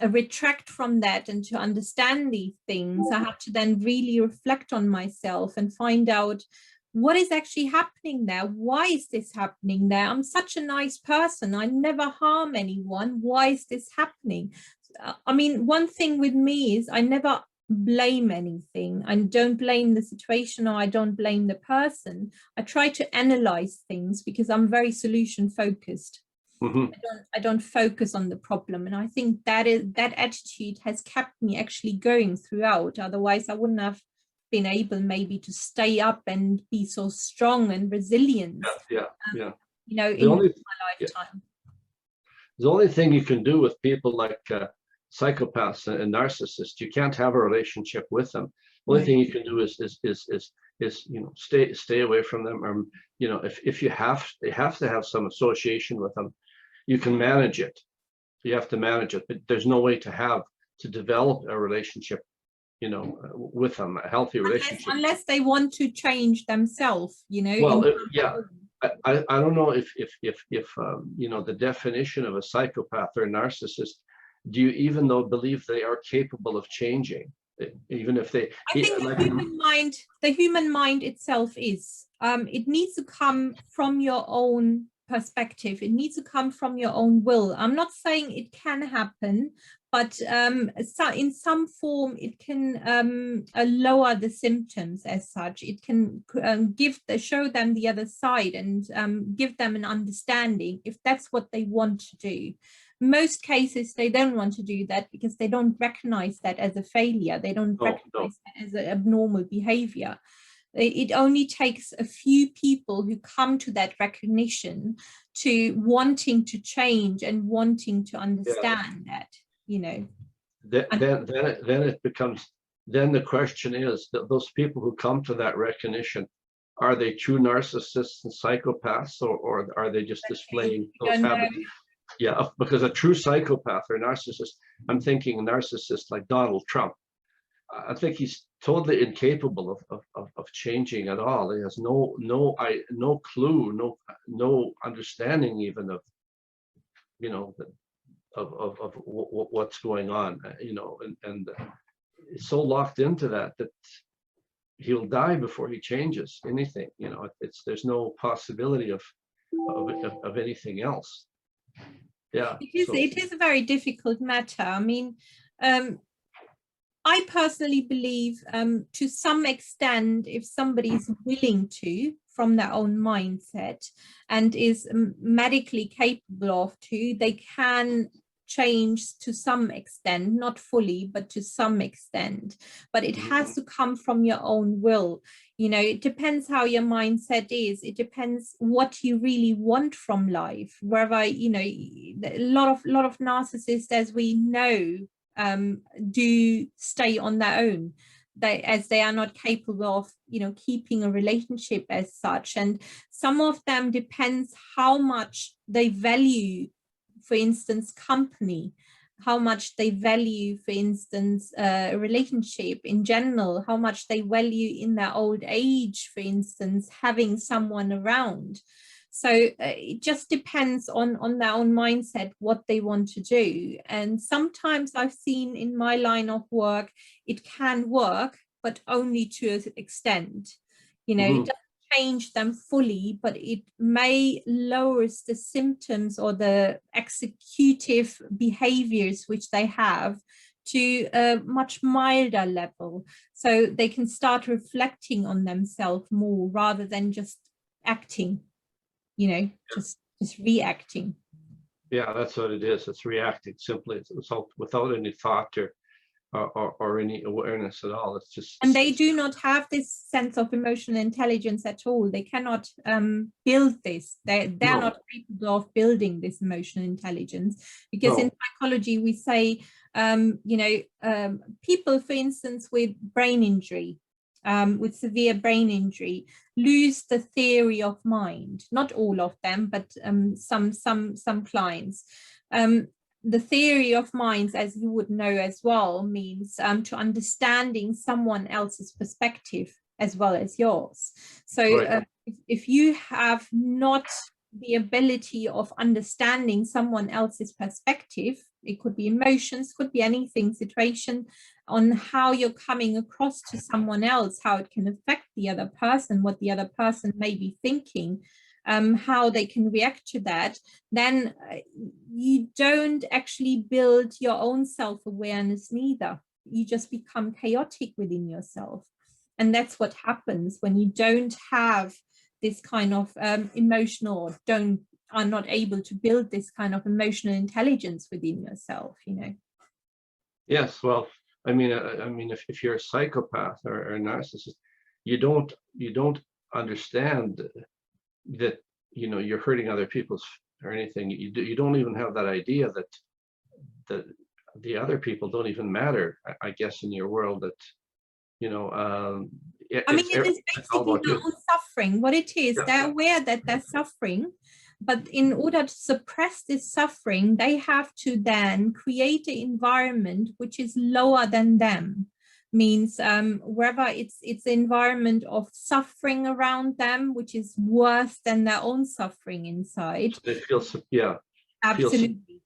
retract from that and to understand these things, I have to then really reflect on myself and find out what is actually happening there. Why is this happening there? I'm such a nice person. I never harm anyone. Why is this happening? I mean, one thing with me is I never blame anything. I don't blame the situation, or I don't blame the person. I try to analyze things because I'm very solution focused. Mm-hmm. I don't focus on the problem. And I think that attitude has kept me actually going throughout. Otherwise, I wouldn't have been able maybe to stay up and be so strong and resilient. Yeah. You know, in my lifetime. The only thing you can do with people like psychopaths and narcissists, you can't have a relationship with them. The only thing you can do is you know, stay away from them, or, you know, if you have to have some association with them, you can manage it. You have to manage it, but there's no way to develop a relationship, you know, with them, a healthy relationship. Unless they want to change themselves, you know. Well, yeah, I don't know if you know, the definition of a psychopath or a narcissist, do you even believe they are capable of changing? Even if they, I think the human mind itself is, it needs to come from your own perspective. It needs to come from your own will. I'm not saying it can happen, but in some form it can lower the symptoms as such. It can show them the other side and give them an understanding if that's what they want to do. Most cases they don't want to do that because they don't recognize that as a failure. They don't recognize that as an abnormal behavior. It only takes a few people who come to that recognition, to wanting to change and wanting to understand that, you know. then it becomes, then the question is that those people who come to that recognition, are they true narcissists and psychopaths, or are they just displaying those habits? Yeah, because a true psychopath or narcissist, I'm thinking a narcissist like Donald Trump, I think he's totally incapable of changing at all. He has no clue, no understanding even of, you know, of what's going on, you know, and it's so locked into that he'll die before he changes anything. You know, there's no possibility of anything else. Yeah, it is a very difficult matter. I mean, I personally believe, to some extent, if somebody is willing to, from their own mindset, and is medically capable of to, they can change to some extent, not fully, but to some extent. But it has to come from your own will. You know, it depends how your mindset is. It depends what you really want from life. Wherever, you know, a lot of narcissists, as we know, do stay on their own, as they are not capable of, you know, keeping a relationship as such. And some of them depends how much they value, for instance, company, how much they value, for instance, a relationship in general, how much they value in their old age, for instance, having someone around. So it just depends on their own mindset, what they want to do. And sometimes I've seen in my line of work, it can work, but only to an extent. You know, it doesn't change them fully, but it may lower the symptoms or the executive behaviors which they have to a much milder level. So they can start reflecting on themselves more rather than just acting. You know, just reacting. Yeah, that's what it is. It's reacting simply. It's all, without any thought or any awareness at all. It's just. And they do not have this sense of emotional intelligence at all. They cannot build this. They're not capable of building this emotional intelligence, because in psychology we say, you know, people, for instance, with brain injury, with severe brain injury, lose the theory of mind. Not all of them, but some clients. The theory of minds, as you would know as well, means to understanding someone else's perspective as well as yours. So if you have not the ability of understanding someone else's perspective, it could be emotions, could be anything, situation, on how you're coming across to someone else, how it can affect the other person, what the other person may be thinking, how they can react to that, then you don't actually build your own self-awareness neither. You just become chaotic within yourself. And that's what happens when you don't have this kind of emotional, are not able to build this kind of emotional intelligence within yourself, you know. Yes, well, I mean, if you're a psychopath or a narcissist, you don't understand that, you know, you're hurting other people's or anything. You don't even have that idea that the other people don't even matter, I guess, in your world. That, you know, I mean, it is basically their own suffering. What it is, they're aware that they're suffering, but in order to suppress this suffering, they have to then create an environment which is lower than them. Means wherever it's the environment of suffering around them, which is worse than their own suffering inside. So they feel, absolutely.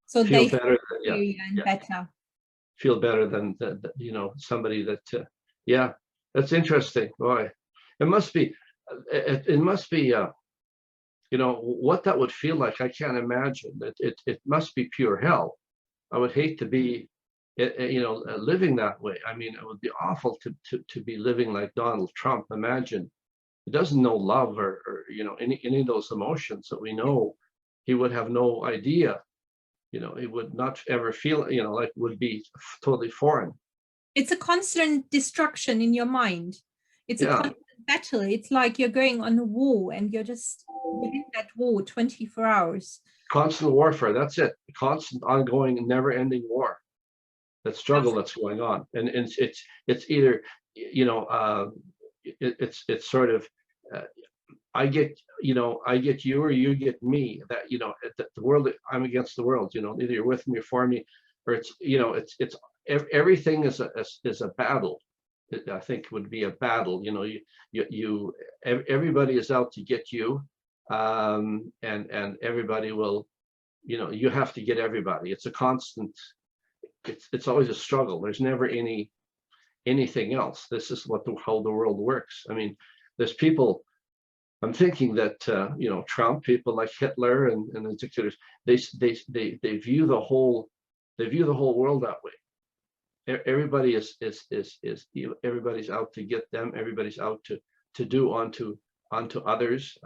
So feel they better, better. Feel better than you know, somebody that. Yeah, that's interesting. Boy, it must be. It must be. You know what that would feel like. I can't imagine. It must be pure hell. I would hate to be, you know, living that way. I mean, it would be awful to be living like Donald Trump. Imagine, he doesn't know love or you know, any of those emotions that we know. He would have no idea. You know, he would not ever feel, you know, like would be totally foreign. It's a constant destruction in your mind. It's a constant battle. It's like you're going on a war and you're just within that war 24 hours. Constant warfare. That's it. Constant, ongoing, never-ending war. struggle that's going on, and it's either, you know, it's sort of, I get, you know, I get you or you get me. That, you know, the world, I'm against the world. You know, either you're with me or for me, or it's, you know, it's everything is a battle. I think would be a battle. You know, everybody is out to get you, and everybody will, you know, you have to get everybody. It's a constant. It's always a struggle. There's never anything else. This is how the world works. I mean, there's people. I'm thinking that you know, Trump, people like Hitler and the dictators, they view the whole world that way. Everybody is everybody's out to get them. Everybody's out to do onto others.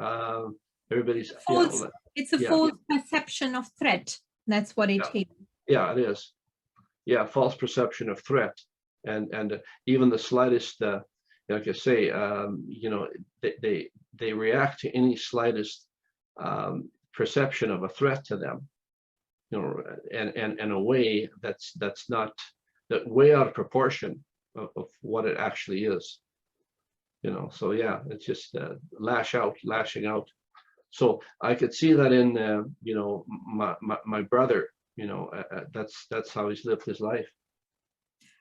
Everybody's, you False, know, it's a yeah, false perception of threat. That's what it is. yeah, it is. Yeah, false perception of threat, and even the slightest, like I say, you know, they react to any slightest perception of a threat to them, you know, and in a way that's not, that way out of proportion of what it actually is, you know. So yeah, it's just lashing out. So I could see that in you know, my brother, you know, that's how he's lived his life.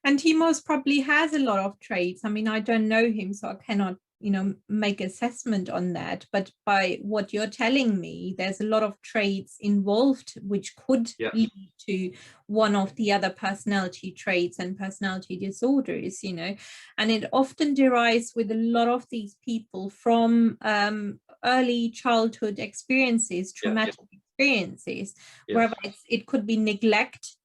And he most probably has a lot of traits. I mean, I don't know him, so I cannot, you know, make assessment on that. But by what you're telling me, there's a lot of traits involved which could lead to one of the other personality traits and personality disorders, you know. And it often derives with a lot of these people from early childhood experiences, traumatic experiences, where it could be neglect,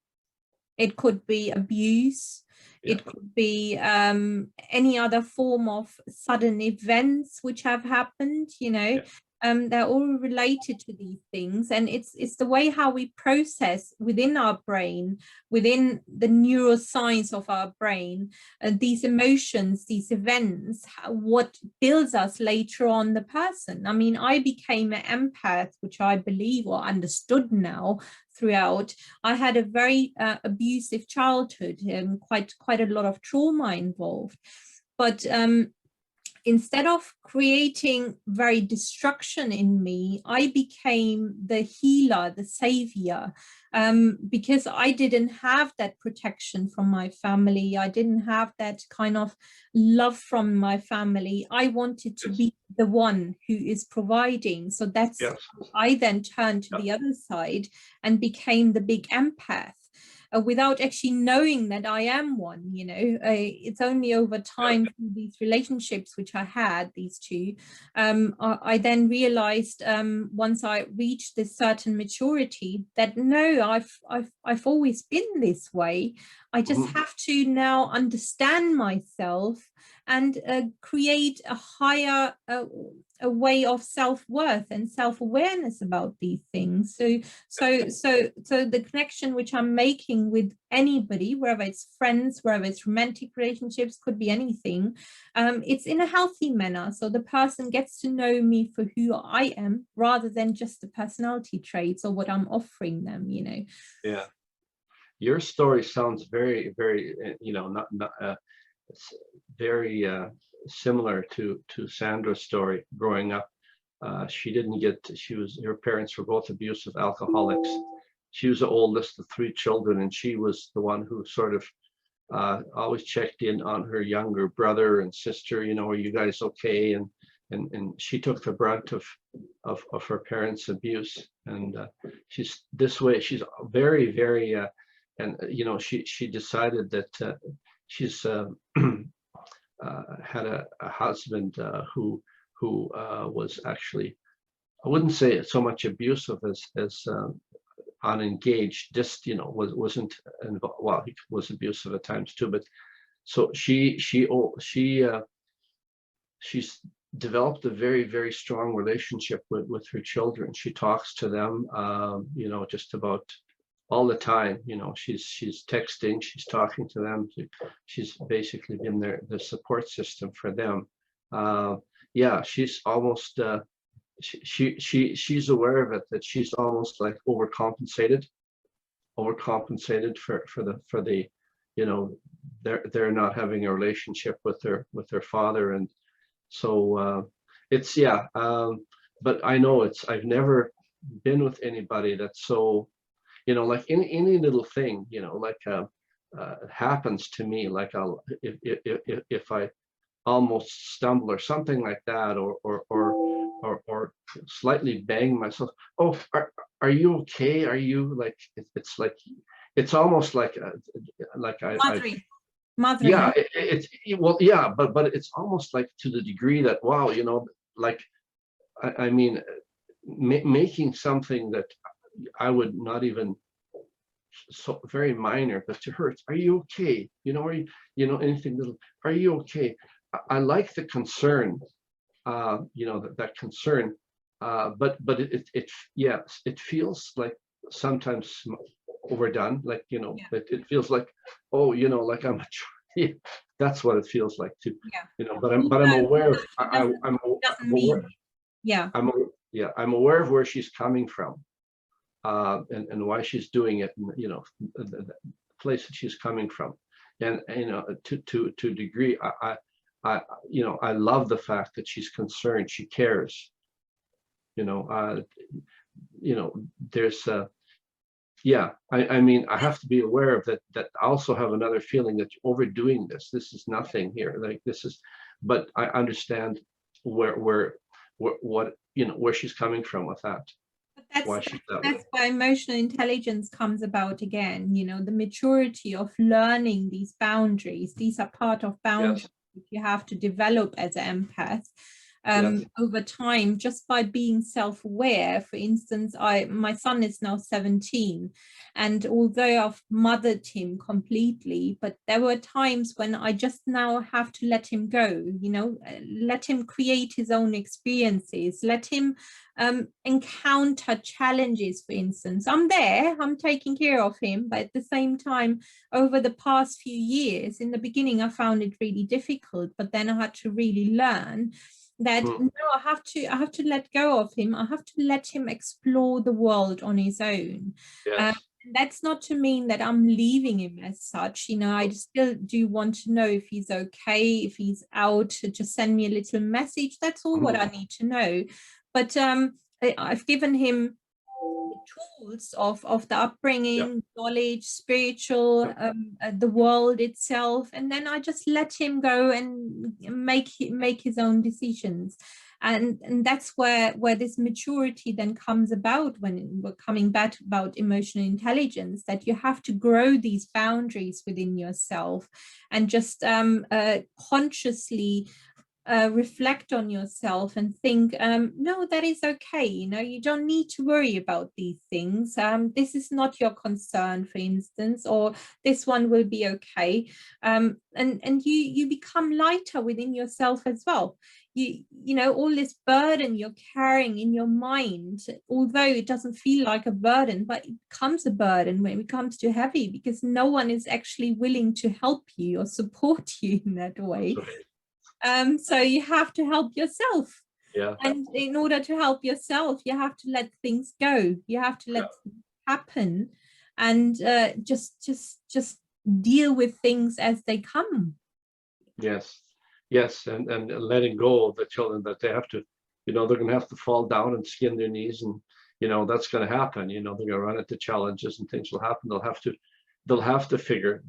it could be abuse, it could be any other form of sudden events which have happened, you know. They're all related to these things, and it's the way how we process within our brain, within the neuroscience of our brain, these emotions, these events, what builds us later on the person. I mean, I became an empath, which I believe or understood now throughout. I had a very abusive childhood, quite a lot of trauma involved, but instead of creating very destruction in me, I became the healer, the savior, because I didn't have that protection from my family. I didn't have that kind of love from my family. I wanted to be the one who is providing. So that's, I then turned to the other side and became the big empath. Without actually knowing that I am one, you know. It's only over time through these relationships which I had, these two, I then realized once I reached this certain maturity that no, I've always been this way. I just have to now understand myself and create a higher a way of self-worth and self-awareness about these things. So the connection which I'm making with anybody, wherever it's friends, wherever it's romantic relationships, could be anything, it's in a healthy manner. So the person gets to know me for who I am rather than just the personality traits or what I'm offering them, you know. Yeah. Your story sounds very, very, you know, it's very similar to Sandra's story growing up. Her parents were both abusive alcoholics. She was the oldest of three children, and she was the one who sort of always checked in on her younger brother and sister, you know, are you guys okay? And she took the brunt of her parents' abuse. And she's this way, she's very, very, and you know, she decided that she's had a husband who was actually, I wouldn't say it's so much abusive as unengaged, just, you know, wasn't involved. Well, he was abusive at times too, but so she's developed a very, very strong relationship with her children. She talks to them, you know, just about all the time. You know, she's texting, she's talking to them. She's basically been the support system for them. Yeah, she's almost she's aware of it, that she's almost like overcompensated for the you know, they're not having a relationship with their father, and so it's yeah. But I know I've never been with anybody that's so, you know, like any little thing, you know, like happens to me, like if I almost stumble or something like that, or slightly bang myself. Oh, are you okay? Are you like? It's like it's almost like I Mothering. yeah, well, yeah, but it's almost like to the degree that wow, you know, like I mean, making something that I would not even so very minor, but to her, it's, are you okay? You know, are you, you know, anything little, are you okay? I like the concern, you know, that concern, but yes, it feels like sometimes overdone, like, you know, Yeah, it feels like, oh, you know, like yeah, that's what it feels like too, yeah. you know, but I'm Although aware of, she doesn't I'm aware, mean, yeah. yeah, I'm aware of where she's coming from, and why she's doing it, and you know, the place that she's coming from, and you know, to a degree, you know, I love the fact that she's concerned, she cares, you know, you know, there's yeah, I mean, I have to be aware of that. That I also have another feeling that you're overdoing this. This is nothing here. Like this is, but I understand what you know where she's coming from with that. But Why she's that way. that's where emotional intelligence comes about again, you know, the maturity of learning these boundaries. These are part of Yes. boundaries you have to develop as an empath Yes. over time, just by being self-aware. For instance, my son is now 17, and although I've mothered him completely, but there were times when I just now have to let him go, you know, let him create his own experiences, let him encounter challenges. For instance, I'm there, I'm taking care of him, but at the same time, over the past few years, in the beginning I found it really difficult, but then I had to really learn that Mm. no, I have to let go of him. I have to let him explore the world on his own. um, Yes. that's not to mean that I'm leaving him as such. You know, I still do want to know if he's okay, if he's out, just send me a little message. That's all what Mm. I need to know. But I've given him the tools of the Yeah. upbringing, knowledge, spiritual, Yep. the world itself, and then I just let him go and make his own decisions. And that's where this maturity then comes about, when we're coming back about emotional intelligence, that you have to grow these boundaries within yourself and just consciously reflect on yourself and think, no, that is okay. You know, you don't need to worry about these things. This is not your concern, for instance, or this one will be okay. And you become lighter within yourself as well. You know, all this burden you're carrying in your mind, although it doesn't feel like a burden, but it becomes a burden when it becomes too heavy, because no one is actually willing to help you or support you in that That's way. right. So you have to help yourself. Yeah. And in order to help yourself, you have to let things go. You have to Yeah. let things happen, and just deal with things as they come. Yes. Yes. And letting go of the children, that they have to, you know, they're going to have to fall down and skin their knees, and you know that's going to happen. You know, they're going to run into challenges and things will happen. They'll have to figure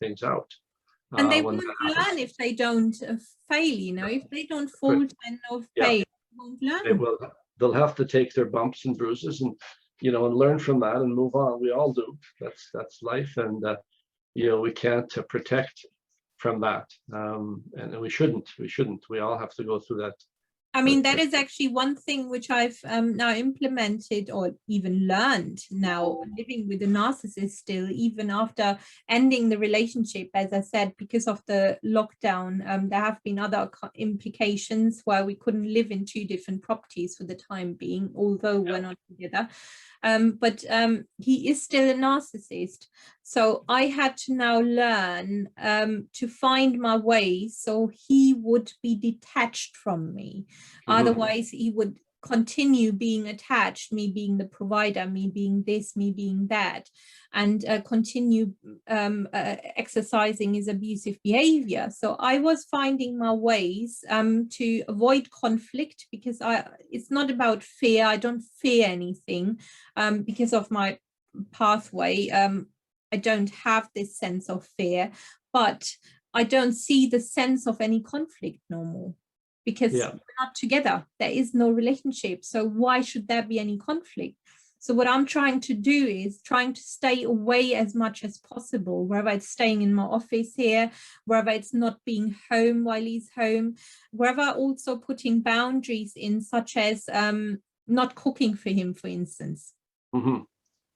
things out. And they When won't that learn happens. if they don't fail. You know, if they don't But falter and or yeah, fail, they won't they learn. will. They'll have to take their bumps and bruises, and you know, and learn from that and move on. We all do. That's life, and you know, we can't protect from that, and we shouldn't. We shouldn't. We all have to go through that. I mean, But that is actually one thing which I've now implemented or even learned now, living with a narcissist still, even after ending the relationship. As I said, because of the lockdown, there have been other implications where we couldn't live in two different properties for the time being, although yeah. we're not together. But he is still a narcissist. So I had to now learn to find my way so he would be detached from me. Mhm. Otherwise, he would continue being attached, me being the provider, me being this, me being that, and continue exercising his abusive behavior. So I was finding my ways to avoid conflict, because it's not about fear. I don't fear anything because of my pathway. I don't have this sense of fear, but I don't see the sense of any conflict no more, because we're not together. There is no relationship. So why should there be any conflict? So what I'm trying to do is trying to stay away as much as possible, whether it's staying in my office here, whether it's not being home while he's home, whether also putting boundaries in, such as not cooking for him, for instance. Mm-hmm.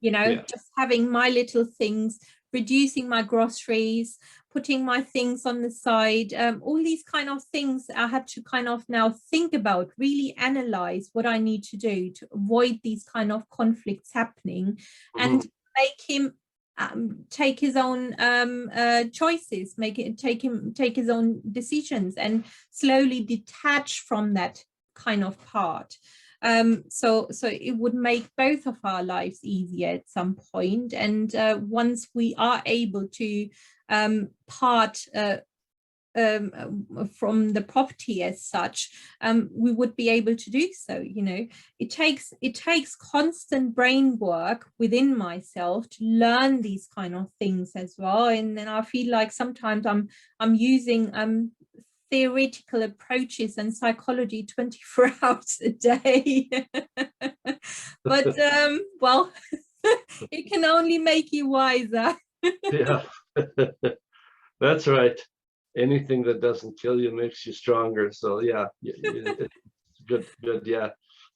You know, just having my little things, reducing my groceries, putting my things on the side, all these kind of things I had to kind of now think about, really analyze what I need to do to avoid these kind of conflicts happening, and make him take his own choices, take his own decisions, and slowly detach from that kind of part. So it would make both of our lives easier at some point. And once we are able to part from the property as such, we would be able to do so. You know, it takes constant brain work within myself to learn these kind of things as well. And then I feel like sometimes I'm using theoretical approaches and psychology 24 hours a day. But well, it can only make you wiser. Yeah, that's right. Anything that doesn't kill you makes you stronger. So yeah, it's good, yeah.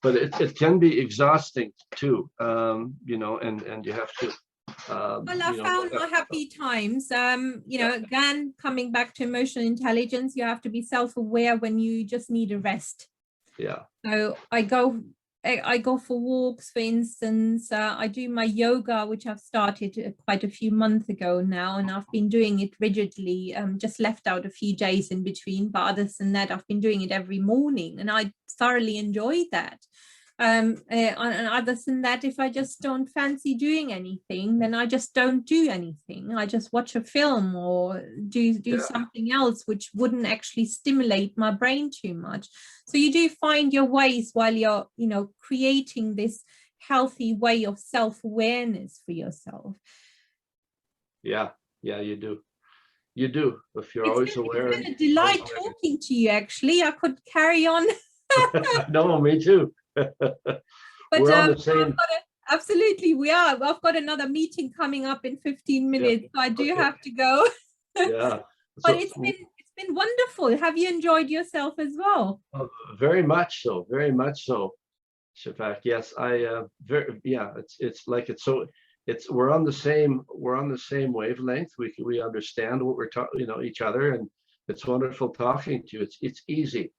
But it can be exhausting too, you know, and you have to. Well, I found my happy times. You know, again, coming back to emotional intelligence, you have to be self-aware when you just need a rest. Yeah. So I go for walks, for instance. I do my yoga, which I've started quite a few months ago now, and I've been doing it rigidly. Just left out a few days in between, but other than that, I've been doing it every morning, and I thoroughly enjoy that. And other than that, if I just don't fancy doing anything, then I just don't do anything. I just watch a film or do something else which wouldn't actually stimulate my brain too much. So you do find your ways while you're, you know, creating this healthy way of self-awareness for yourself. Yeah, you do. You do. If you're always aware. It's been a delight talking to you, actually. I could carry on. No, me too. But we're on the same. Absolutely, we are. I've got another meeting coming up in 15 minutes, so I do have to go. Yeah. But it's been wonderful. Have you enjoyed yourself as well? Very much so. Very much so. Shafak, yes, it's like we're on the same wavelength. We understand what we're talking, you know, each other, and it's wonderful talking to you. It's easy.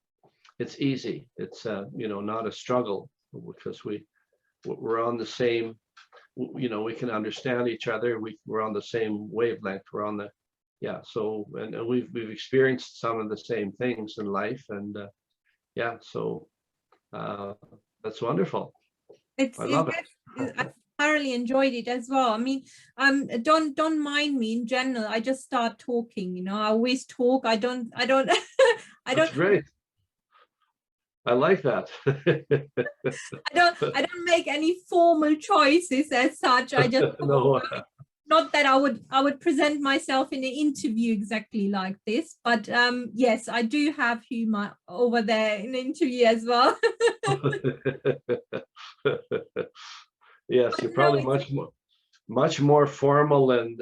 It's easy. It's you know, not a struggle, because we're on the same, you know, we can understand each other. We're on the same wavelength. We're on the, so and we've experienced some of the same things in life, and so that's wonderful. I love it. I thoroughly enjoyed it as well. I mean, don't mind me in general. I just start talking, you know. I always talk. I don't That's great. I like that. I don't make any formal choices as such. I just no. Not that I would present myself in an interview exactly like this, but yes, I do have humor over there in the interview as well. Yes, you're probably much more formal and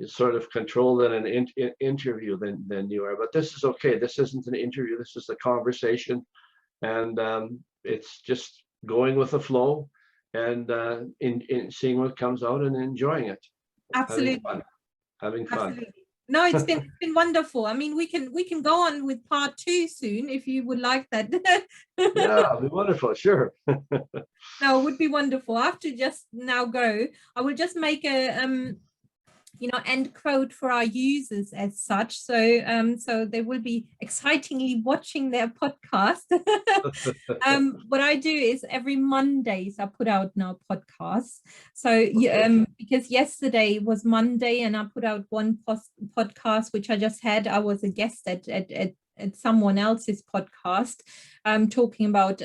sort of controlled in an interview than you are. But this is okay. This isn't an interview. This is a conversation, and it's just going with the flow and in seeing what comes out and enjoying it. Absolutely. Having fun. Absolutely. No, it's been wonderful. I mean, we can go on with part 2 soon if you would like that. Yeah, it'd be wonderful. Sure. No, it would be wonderful. I have to just now go. I will just make a end quote for our users as such. So so they will be excitingly watching their podcast. What I do is every Mondays I put out now podcasts. So because yesterday was Monday and I put out one podcast which I just had. I was a guest at someone else's podcast, talking about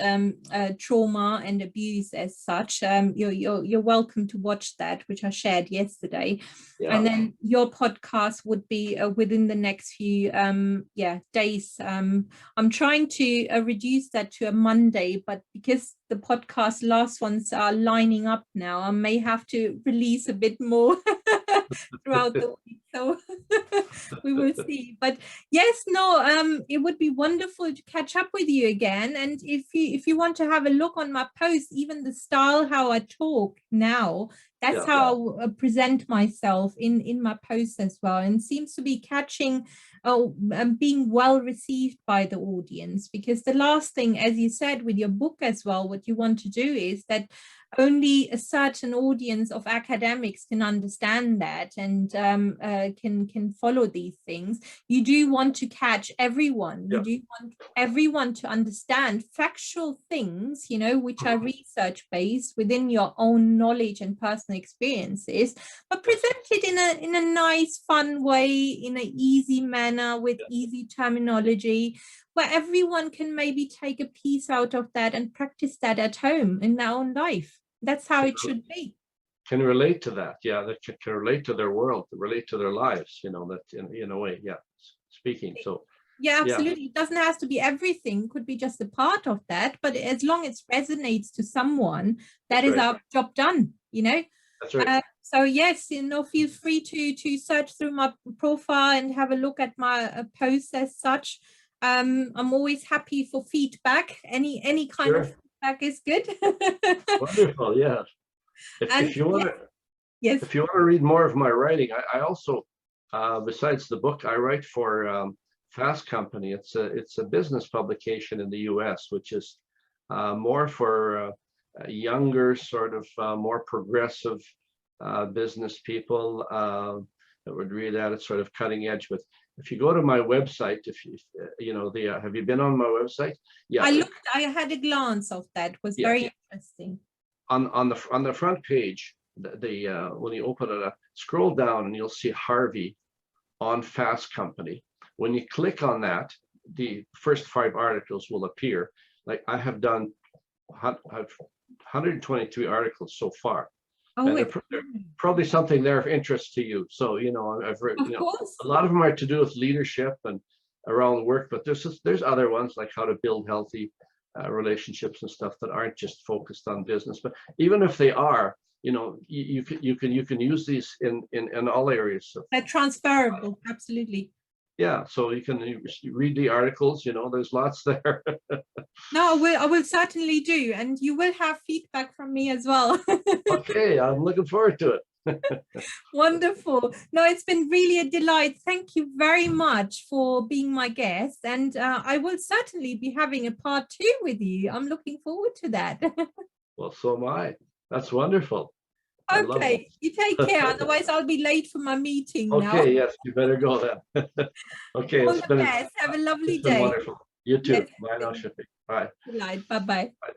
trauma and abuse as such. You're welcome to watch that, which I shared yesterday. Yeah. And then your podcast would be within the next few days. I'm trying to reduce that to a Monday, but because the podcast last ones are lining up now, I may have to release a bit more throughout the week. So we will see. But yes, no, it would be wonderful to catch up with you again. And if you want to have a look on my posts, even the style how I talk now, that's how I present myself in my posts as well, and seems to be catching and being well received by the audience. Because the last thing, as you said with your book as well, what you want to do is that only a certain audience of academics can understand that and can follow these things. You do want to catch everyone. You do want everyone to understand factual things, which are research based within your own knowledge and personal experiences, but presented in a nice, fun way, in an easy manner with easy terminology, where everyone can maybe take a piece out of that and practice that at home in their own life. That's how it should be. Can relate to that, that can relate to their world, relate to their lives, that in a way, speaking. So absolutely. It doesn't have to be everything, could be just a part of that, but as long as it resonates to someone, that is our job done, That's right. So yes, feel free to search through my profile and have a look at my posts as such. I'm always happy for feedback. Any kind of feedback is good. Wonderful. Yeah. If you want to, yes, if you want to read more of my writing, I also, besides the book, I write for Fast Company. It's a business publication in the U.S., which is more for younger, sort of more progressive business people that would read that. It's sort of cutting edge. But if you go to my website, have you been on my website? Yeah, I had a glance of that. It was very interesting. On the front page, when you open it up, scroll down and you'll see Harvey on Fast Company. When you click on that, the first 5 articles will appear. Like I have done 123 articles so far. And probably something there of interest to you. So, I've written, a lot of them are to do with leadership and around work, but there's other ones like how to build healthy relationships and stuff that aren't just focused on business. But even if they are, you can use these in all areas. So, they're transferable, absolutely. Yeah, so you can read the articles, there's lots there. No, I will certainly do, and you will have feedback from me as well. Okay, I'm looking forward to it. Wonderful. No, it's been really a delight. Thank you very much for being my guest, and I will certainly be having a part 2 with you. I'm looking forward to that. Well, so am I. That's wonderful. Okay, you take care, otherwise I'll be late for my meeting now. Okay, yes, you better go then. Okay, all the best. Have a lovely day. Wonderful. You too. Bye now, Shippy. Bye. Good night. Bye-bye. Bye.